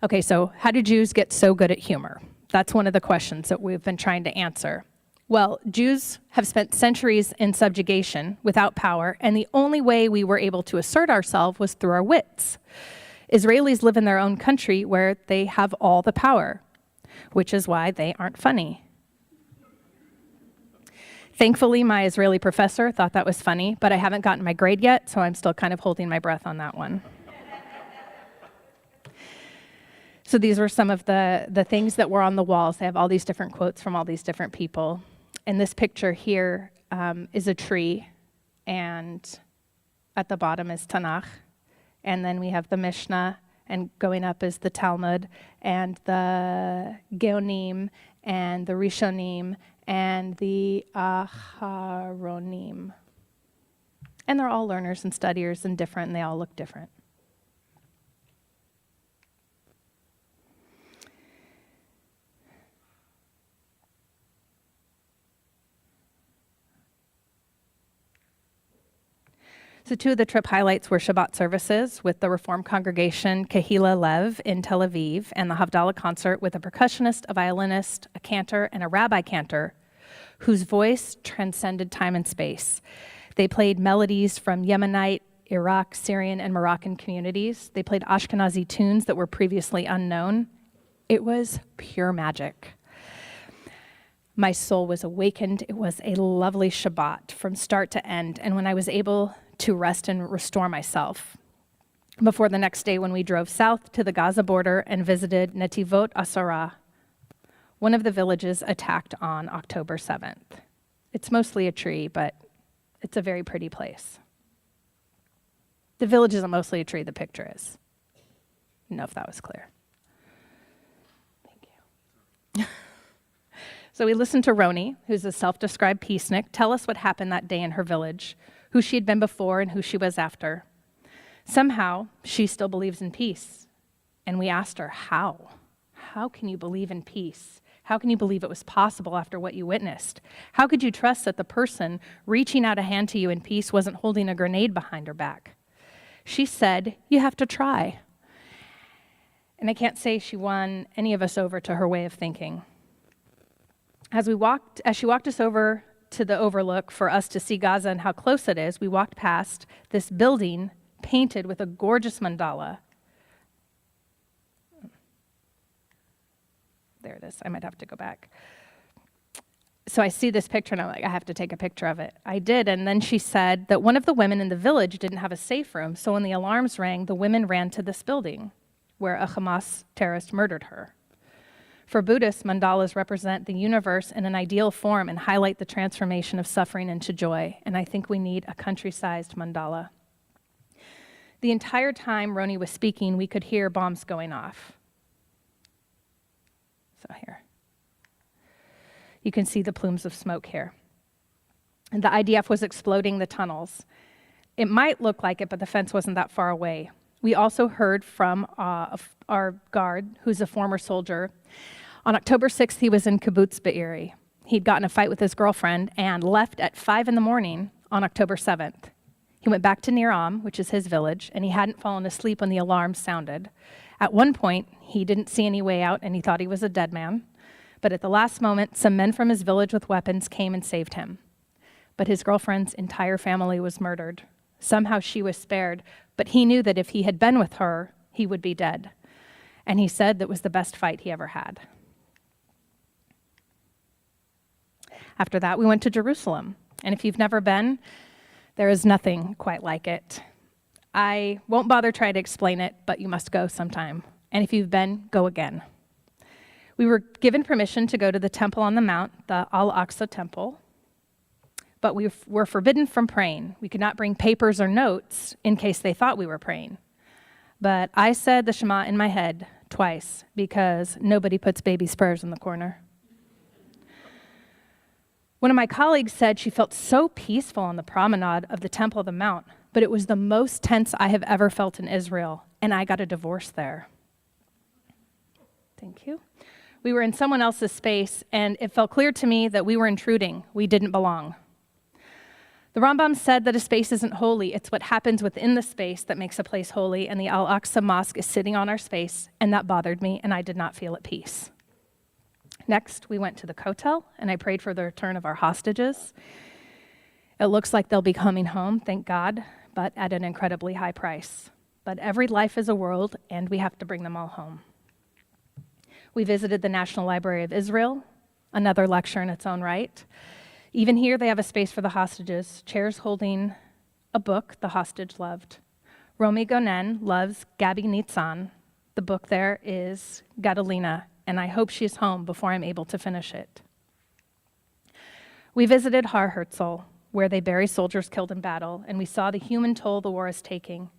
Okay, so how do Jews get so good at humor? That's one of the questions that we've been trying to answer. Well, Jews have spent centuries in subjugation without power, and the only way we were able to assert ourselves was through our wits. Israelis live in their own country where they have all the power, which is why they aren't funny. Thankfully, my Israeli professor thought that was funny, but I haven't gotten my grade yet, so I'm still kind of holding my breath on that one. So these were some of the things that were on the walls. They have all these different quotes from all these different people. And this picture here is a tree, and at the bottom is Tanakh. And then we have the Mishnah, and going up is the Talmud, and the Geonim, and the Rishonim, and the Aharonim. And they're all learners and studiers and different, and they all look different. So two of the trip highlights were Shabbat services with the Reform congregation Kehila Lev in Tel Aviv, and the Havdalah concert with a percussionist, a violinist, a cantor, and a rabbi cantor whose voice transcended time and space. They played melodies from Yemenite, Iraq, Syrian, and Moroccan communities. They played Ashkenazi tunes that were previously unknown. It was pure magic. My soul was awakened. It was a lovely Shabbat from start to end, and when I was able to rest and restore myself. Before the next day when we drove south to the Gaza border and visited Netivot Asara, one of the villages attacked on October 7th. It's mostly a tree, but it's a very pretty place. The village isn't mostly a tree, the picture is. I don't know if that was clear. Thank you. So we listened to Roni, who's a self-described peacenik, tell us what happened that day in her village, who she had been before and who she was after. Somehow, she still believes in peace. And we asked her, how? How can you believe in peace? How can you believe it was possible after what you witnessed? How could you trust that the person reaching out a hand to you in peace wasn't holding a grenade behind her back? She said, you have to try. And I can't say she won any of us over to her way of thinking. As she walked us over to the overlook for us to see Gaza and how close it is, we walked past this building painted with a gorgeous mandala. There it is. I might have to go back. So I see this picture and I'm like, I have to take a picture of it. I did, and then she said that one of the women in the village didn't have a safe room, so when the alarms rang, the women ran to this building where a Hamas terrorist murdered her. For Buddhists, mandalas represent the universe in an ideal form and highlight the transformation of suffering into joy, and I think we need a country-sized mandala. The entire time Roni was speaking, we could hear bombs going off. So here. You can see the plumes of smoke here. And the IDF was exploding the tunnels. It might look like it, but the fence wasn't that far away. We also heard from our guard, who's a former soldier. On October 6th, he was in Kibbutz Be'eri. He'd gotten a fight with his girlfriend and left at 5 in the morning on October 7th. He went back to Nir Am, which is his village, and he hadn't fallen asleep when the alarm sounded. At one point, he didn't see any way out, and he thought he was a dead man. But at the last moment, some men from his village with weapons came and saved him. But his girlfriend's entire family was murdered. Somehow she was spared, but he knew that if he had been with her, he would be dead. And he said that was the best fight he ever had. After that, we went to Jerusalem. And if you've never been, there is nothing quite like it. I won't bother trying to explain it, but you must go sometime. And if you've been, go again. We were given permission to go to the Temple on the Mount, the Al-Aqsa Temple, but we were forbidden from praying. We could not bring papers or notes in case they thought we were praying. But I said the Shema in my head twice because nobody puts baby spurs in the corner. One of my colleagues said she felt so peaceful on the promenade of the Temple of the Mount, but it was the most tense I have ever felt in Israel, and I got a divorce there. Thank you. We were in someone else's space, and it felt clear to me that we were intruding. We didn't belong. The Rambam said that a space isn't holy. It's what happens within the space that makes a place holy, and the Al-Aqsa Mosque is sitting on our space, and that bothered me, and I did not feel at peace. Next, we went to the Kotel, and I prayed for the return of our hostages. It looks like they'll be coming home, thank God, but at an incredibly high price. But every life is a world, and we have to bring them all home. We visited the National Library of Israel, another lecture in its own right. Even here, they have a space for the hostages, chairs holding a book the hostage loved. Romy Gonen loves Gabi Nitzan. The book there is Gadolina, and I hope she's home before I'm able to finish it. We visited Har Herzl, where they bury soldiers killed in battle, and we saw the human toll the war is taking.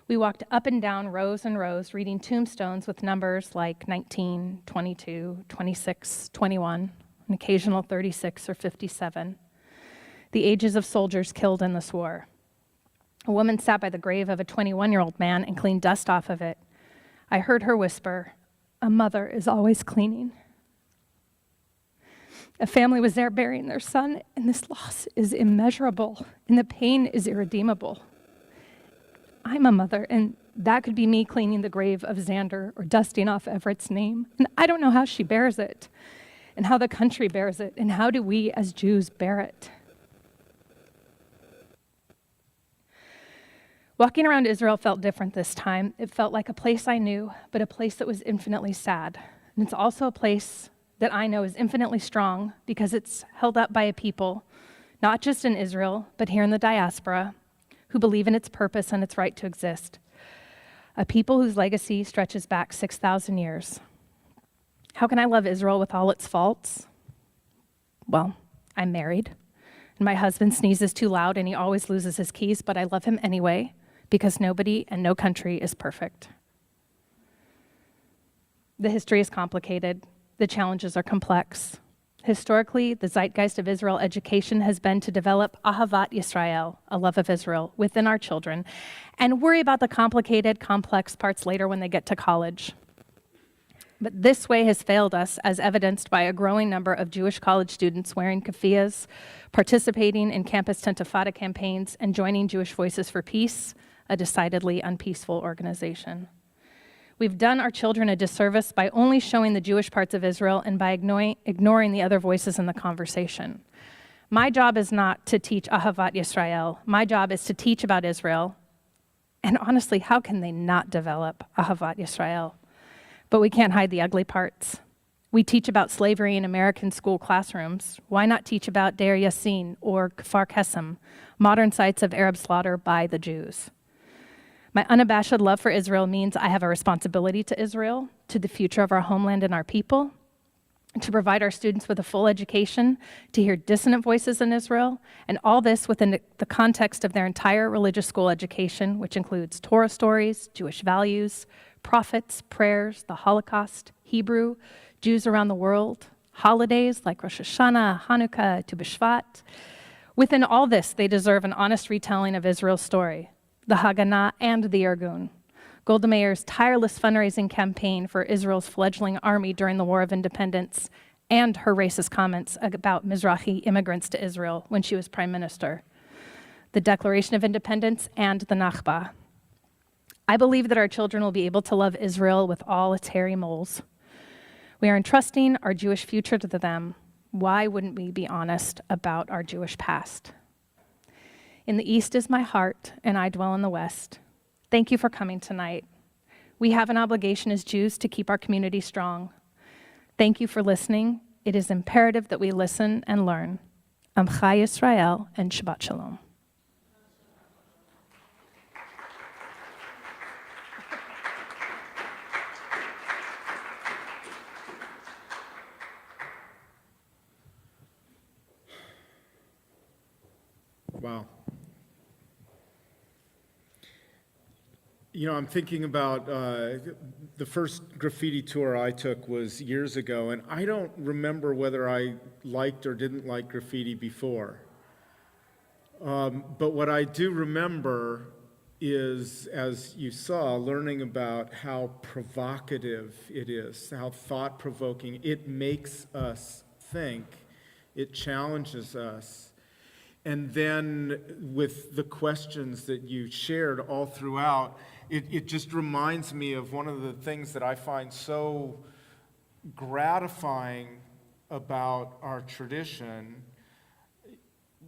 We walked up and down rows and rows, reading tombstones with numbers like 19, 22, 26, 21, an occasional 36 or 57, the ages of soldiers killed in this war. A woman sat by the grave of a 21-year-old man and cleaned dust off of it. I heard her whisper, "A mother is always cleaning." A family was there burying their son, and this loss is immeasurable, and the pain is irredeemable. I'm a mother, and that could be me cleaning the grave of Xander or dusting off Everett's name. And I don't know how she bears it, and how the country bears it, and how do we as Jews bear it? Walking around Israel felt different this time. It felt like a place I knew, but a place that was infinitely sad. And it's also a place that I know is infinitely strong because it's held up by a people, not just in Israel, but here in the diaspora, who believe in its purpose and its right to exist. A people whose legacy stretches back 6,000 years. How can I love Israel with all its faults? Well, I'm married, and my husband sneezes too loud and he always loses his keys, but I love him anyway, because nobody and no country is perfect. The history is complicated. The challenges are complex. Historically, the zeitgeist of Israel education has been to develop Ahavat Yisrael, a love of Israel, within our children, and worry about the complicated, complex parts later when they get to college. But this way has failed us, as evidenced by a growing number of Jewish college students wearing keffiyehs, participating in campus Tentifada campaigns, and joining Jewish Voices for Peace, a decidedly unpeaceful organization. We've done our children a disservice by only showing the Jewish parts of Israel and by ignoring the other voices in the conversation. My job is not to teach Ahavat Yisrael. My job is to teach about Israel. And honestly, how can they not develop Ahavat Yisrael? But we can't hide the ugly parts. We teach about slavery in American school classrooms. Why not teach about Deir Yassin or Kfar Kesem, modern sites of Arab slaughter by the Jews? My unabashed love for Israel means I have a responsibility to Israel, to the future of our homeland and our people, to provide our students with a full education, to hear dissonant voices in Israel, and all this within the context of their entire religious school education, which includes Torah stories, Jewish values, prophets, prayers, the Holocaust, Hebrew, Jews around the world, holidays like Rosh Hashanah, Hanukkah, Tu B'Shvat. Within all this, they deserve an honest retelling of Israel's story, the Haganah and the Irgun. Golda Meir's tireless fundraising campaign for Israel's fledgling army during the War of Independence, and her racist comments about Mizrahi immigrants to Israel when she was prime minister. The Declaration of Independence and the Nakba. I believe that our children will be able to love Israel with all its hairy moles. We are entrusting our Jewish future to them. Why wouldn't we be honest about our Jewish past? In the East is my heart, and I dwell in the West. Thank you for coming tonight. We have an obligation as Jews to keep our community strong. Thank you for listening. It is imperative that we listen and learn. Amcha Yisrael and Shabbat Shalom. Wow. You know, I'm thinking about the first graffiti tour I took was years ago, and I don't remember whether I liked or didn't like graffiti before. But what I do remember is, as you saw, learning about how provocative it is, how thought-provoking. It makes us think. It challenges us. And then with the questions that you shared all throughout, it just reminds me of one of the things that I find so gratifying about our tradition.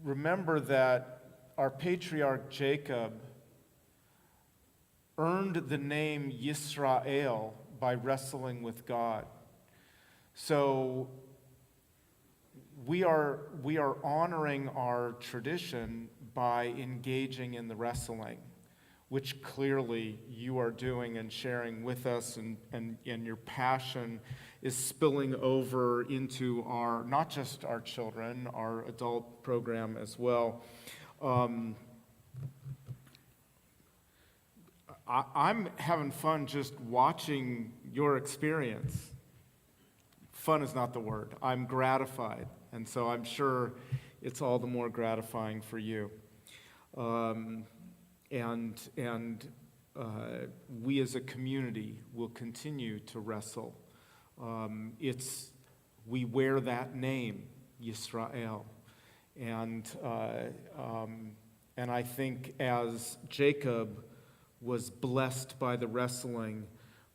Remember that our patriarch Jacob earned the name Yisrael by wrestling with God. So we are honoring our tradition by engaging in the wrestling, which clearly you are doing and sharing with us, and your passion is spilling over into our, not just our children, our adult program as well. I'm having fun just watching your experience. Fun is not the word. I'm gratified, and so I'm sure it's all the more gratifying for you. We as a community will continue to wrestle. We wear that name, Yisrael, and I think as Jacob was blessed by the wrestling,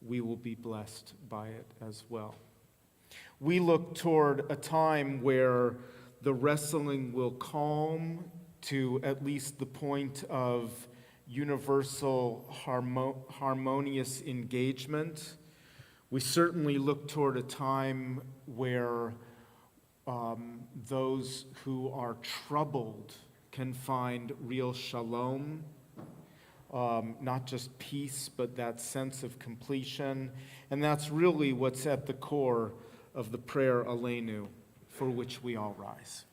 we will be blessed by it as well. We look toward a time where the wrestling will calm to at least the point of universal harmonious engagement. We certainly look toward a time where those who are troubled can find real shalom, not just peace, but that sense of completion. And that's really what's at the core of the prayer Aleinu, for which we all rise.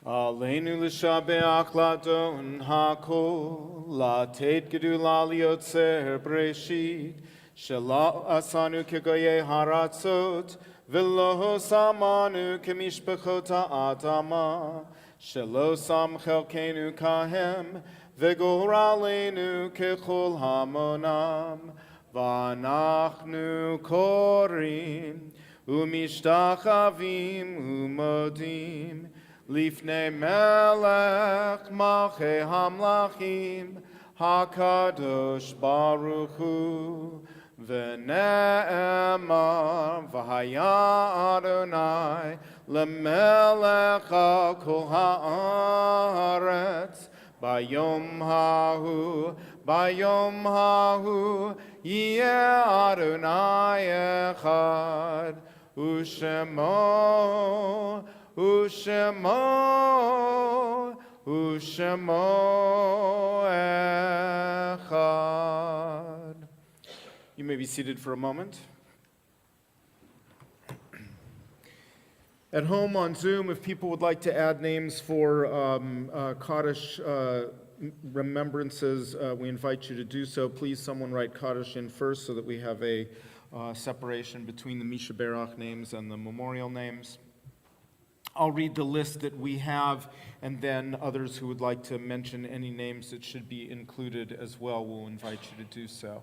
Aleinu l'shabeach ladon hakol, latet gedula liotzer breshit, shelo asanu kegoye haratzot, v'lo samanu kemishpachot ha'adama, shelo sam chelkenu kahem, v'goralenu kechol hamonam, v'anachnu korim, umishtachavim umodim, Lifnei melech malchei hamlachim, hakadosh baruch hu, v'ne'emar v'haya Adonai, lemelech al kol haaretz, bayom hahu, yeh Adonai echad, u'shemo echad. You may be seated for a moment. At home on Zoom, if people would like to add names for Kaddish remembrances, we invite you to do so. Please, someone write Kaddish in first so that we have a separation between the Misha Berach names and the memorial names. I'll read the list that we have, and then others who would like to mention any names that should be included as well will invite you to do so.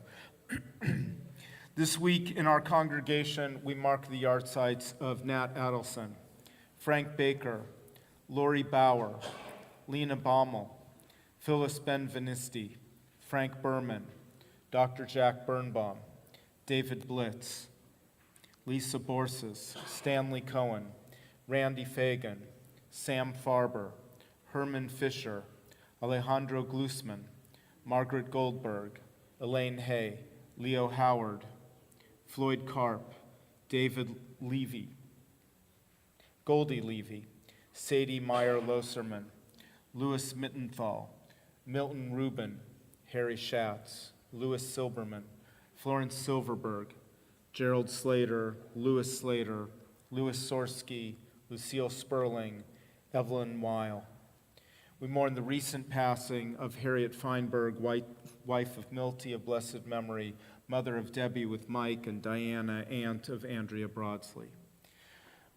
This week in our congregation, we mark the yahrzeits of Nat Adelson, Frank Baker, Lori Bauer, Lena Baumel, Phyllis Benvenisti, Frank Berman, Dr. Jack Birnbaum, David Blitz, Lisa Borses, Stanley Cohen, Randy Fagan, Sam Farber, Herman Fisher, Alejandro Glusman, Margaret Goldberg, Elaine Hay, Leo Howard, Floyd Karp, David Levy, Goldie Levy, Sadie Meyer Loserman, Louis Mittenthal, Milton Rubin, Harry Schatz, Louis Silberman, Florence Silverberg, Gerald Slater, Louis Sorsky, Lucille Sperling, Evelyn Weil. We mourn the recent passing of Harriet Feinberg, wife of Milty of blessed memory, mother of Debbie with Mike, and Diana, aunt of Andrea Broadsley.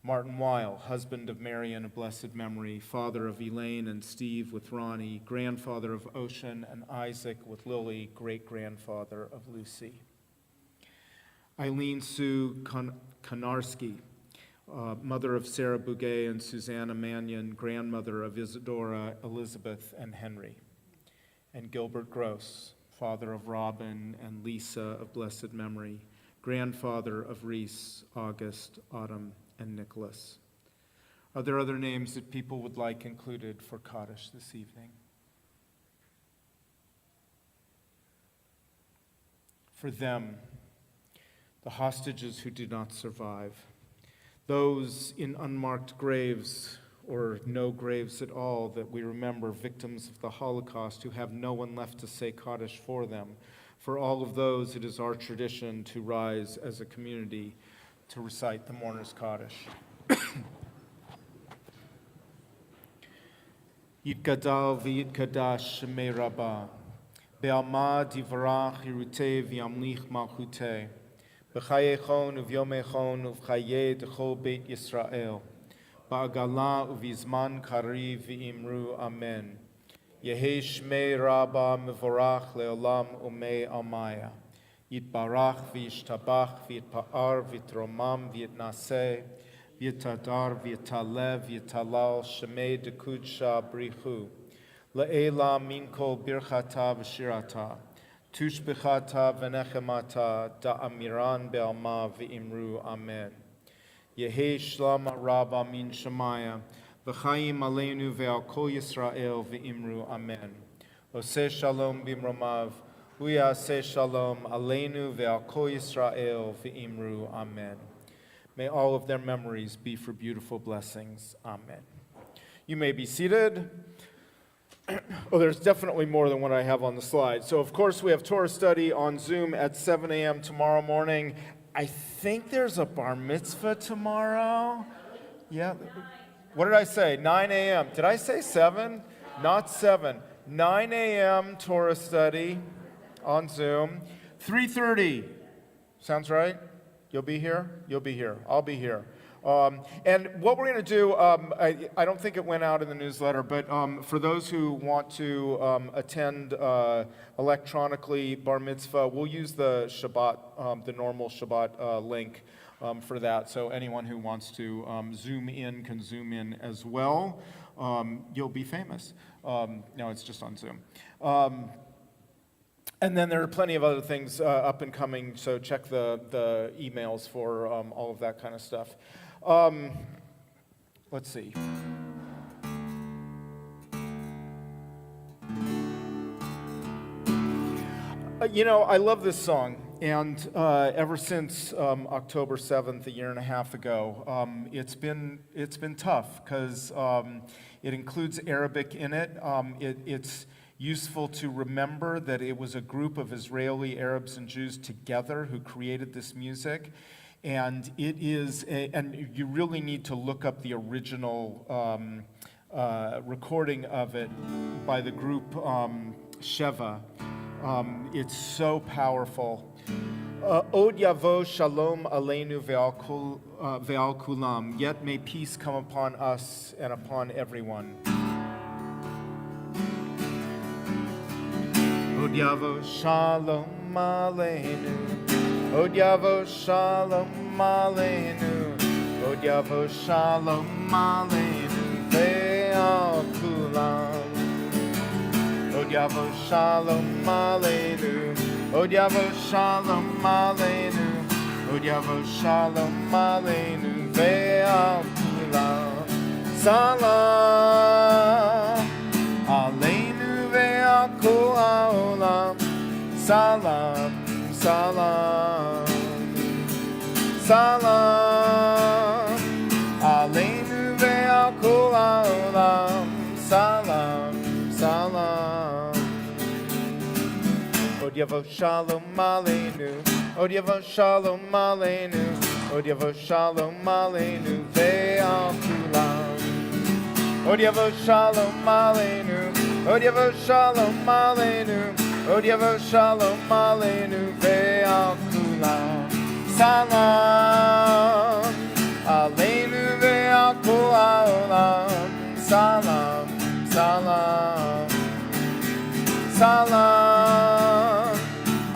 Martin Weil, husband of Marion of blessed memory, father of Elaine and Steve with Ronnie, grandfather of Ocean and Isaac with Lily, great-grandfather of Lucy. Eileen Sue Konarski, mother of Sarah Bouguet and Susanna Mannion, grandmother of Isadora, Elizabeth, and Henry. And Gilbert Gross, father of Robin and Lisa of blessed memory, grandfather of Reese, August, Autumn, and Nicholas. Are there other names that people would like included for Kaddish this evening? For them, the hostages who did not survive, those in unmarked graves or no graves at all, that we remember victims of the Holocaust who have no one left to say Kaddish for them. For all of those, it is our tradition to rise as a community to recite the Mourner's Kaddish. Yitgadal v'yitgadash shemei Rabbah, be'alma divarach yiruteh v'yamlich malchuteh, b'chayechon uv'yomechon uv'chayeh d'chol beit Yisrael, ba'agala uv'izman kariv v'imru amen. Yehei shmei Rabbah mevorach le'olam umei almaya. Yitbarach v'yishtabach v'yitpa'ar v'yitromam v'yitnaseh v'yitadar v'yitalev v'yitalal shemei dekudsha brichu. Le'ela min kol birchata v'shirata. Tushbechata v'nechemata da'amiran be'alma v'imru amen. Yehei shlam Rabbah min shemaya. V'chaim aleinu ve'al kol Yisrael v'imru amen. Oseh shalom bimromav, uyaseh shalom aleinu ve'al kol Yisrael v'imru amen. May all of their memories be for beautiful blessings. Amen. You may be seated. Oh, there's definitely more than what I have on the slide. So, of course, we have Torah study on Zoom at 7 a.m. tomorrow morning. I think there's a bar mitzvah tomorrow. Yeah. What did I say? 9 a.m. Did I say 7? Not 7. 9 a.m. Torah study on Zoom. 3:30. Sounds right? You'll be here? You'll be here. I'll be here. And what we're going to do, I don't think it went out in the newsletter, but for those who want to attend electronically bar mitzvah, we'll use the Shabbat, the normal Shabbat link for that. So anyone who wants to zoom in can zoom in as well. You'll be famous. No, it's just on Zoom. And then there are plenty of other things up and coming, so check the emails for all of that kind of stuff. Let's see. I love this song, and ever since October 7th, a year and a half ago, it's been tough because it includes Arabic in it. It's useful to remember that it was a group of Israeli Arabs and Jews together who created this music, and it is and you really need to look up the original recording of it by the group Sheva. It's so powerful. Od yavo shalom aleinu ve'al kulam. Yet may peace come upon us and upon everyone. Od yavo shalom aleinu. Od yavo shalom aleinu. Od yavo shalom aleinu ve'al kulam. Od yavo shalom aleinu. Od yavo shalom aleinu. Od yavo shalom aleinu ve'al kulam. Salam aleinu ve'al kol ha'olam. Salam, salam, salam aleinu ve'al kol ha'olam. Salam, salam. Od yavo shalom aleinu. Od yavo shalom aleinu. Od yavo shalom aleinu ve'al kulam. Od yavo shalom aleinu. Od yavo shalom aleinu. Od yavo shalom aleinu ve'al kulam. Salam aleinu ve'al kol ha'olam. Salam, salam, salam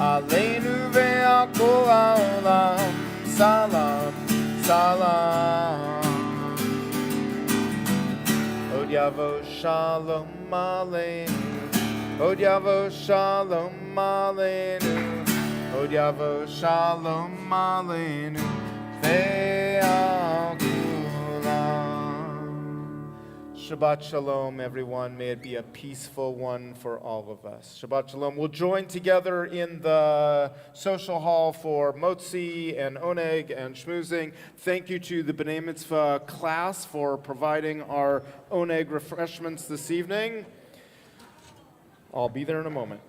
aleinu ve'al kol ha'olam. Salam, salam. Od yavo shalom aleinu. Od yavo shalom aleinu. Od yavo shalom aleinu ve'al kulam. Shabbat Shalom, everyone. May it be a peaceful one for all of us. Shabbat Shalom. We'll join together in the social hall for motzi and oneg and schmoozing. Thank you to the B'nai Mitzvah class for providing our oneg refreshments this evening. I'll be there in a moment.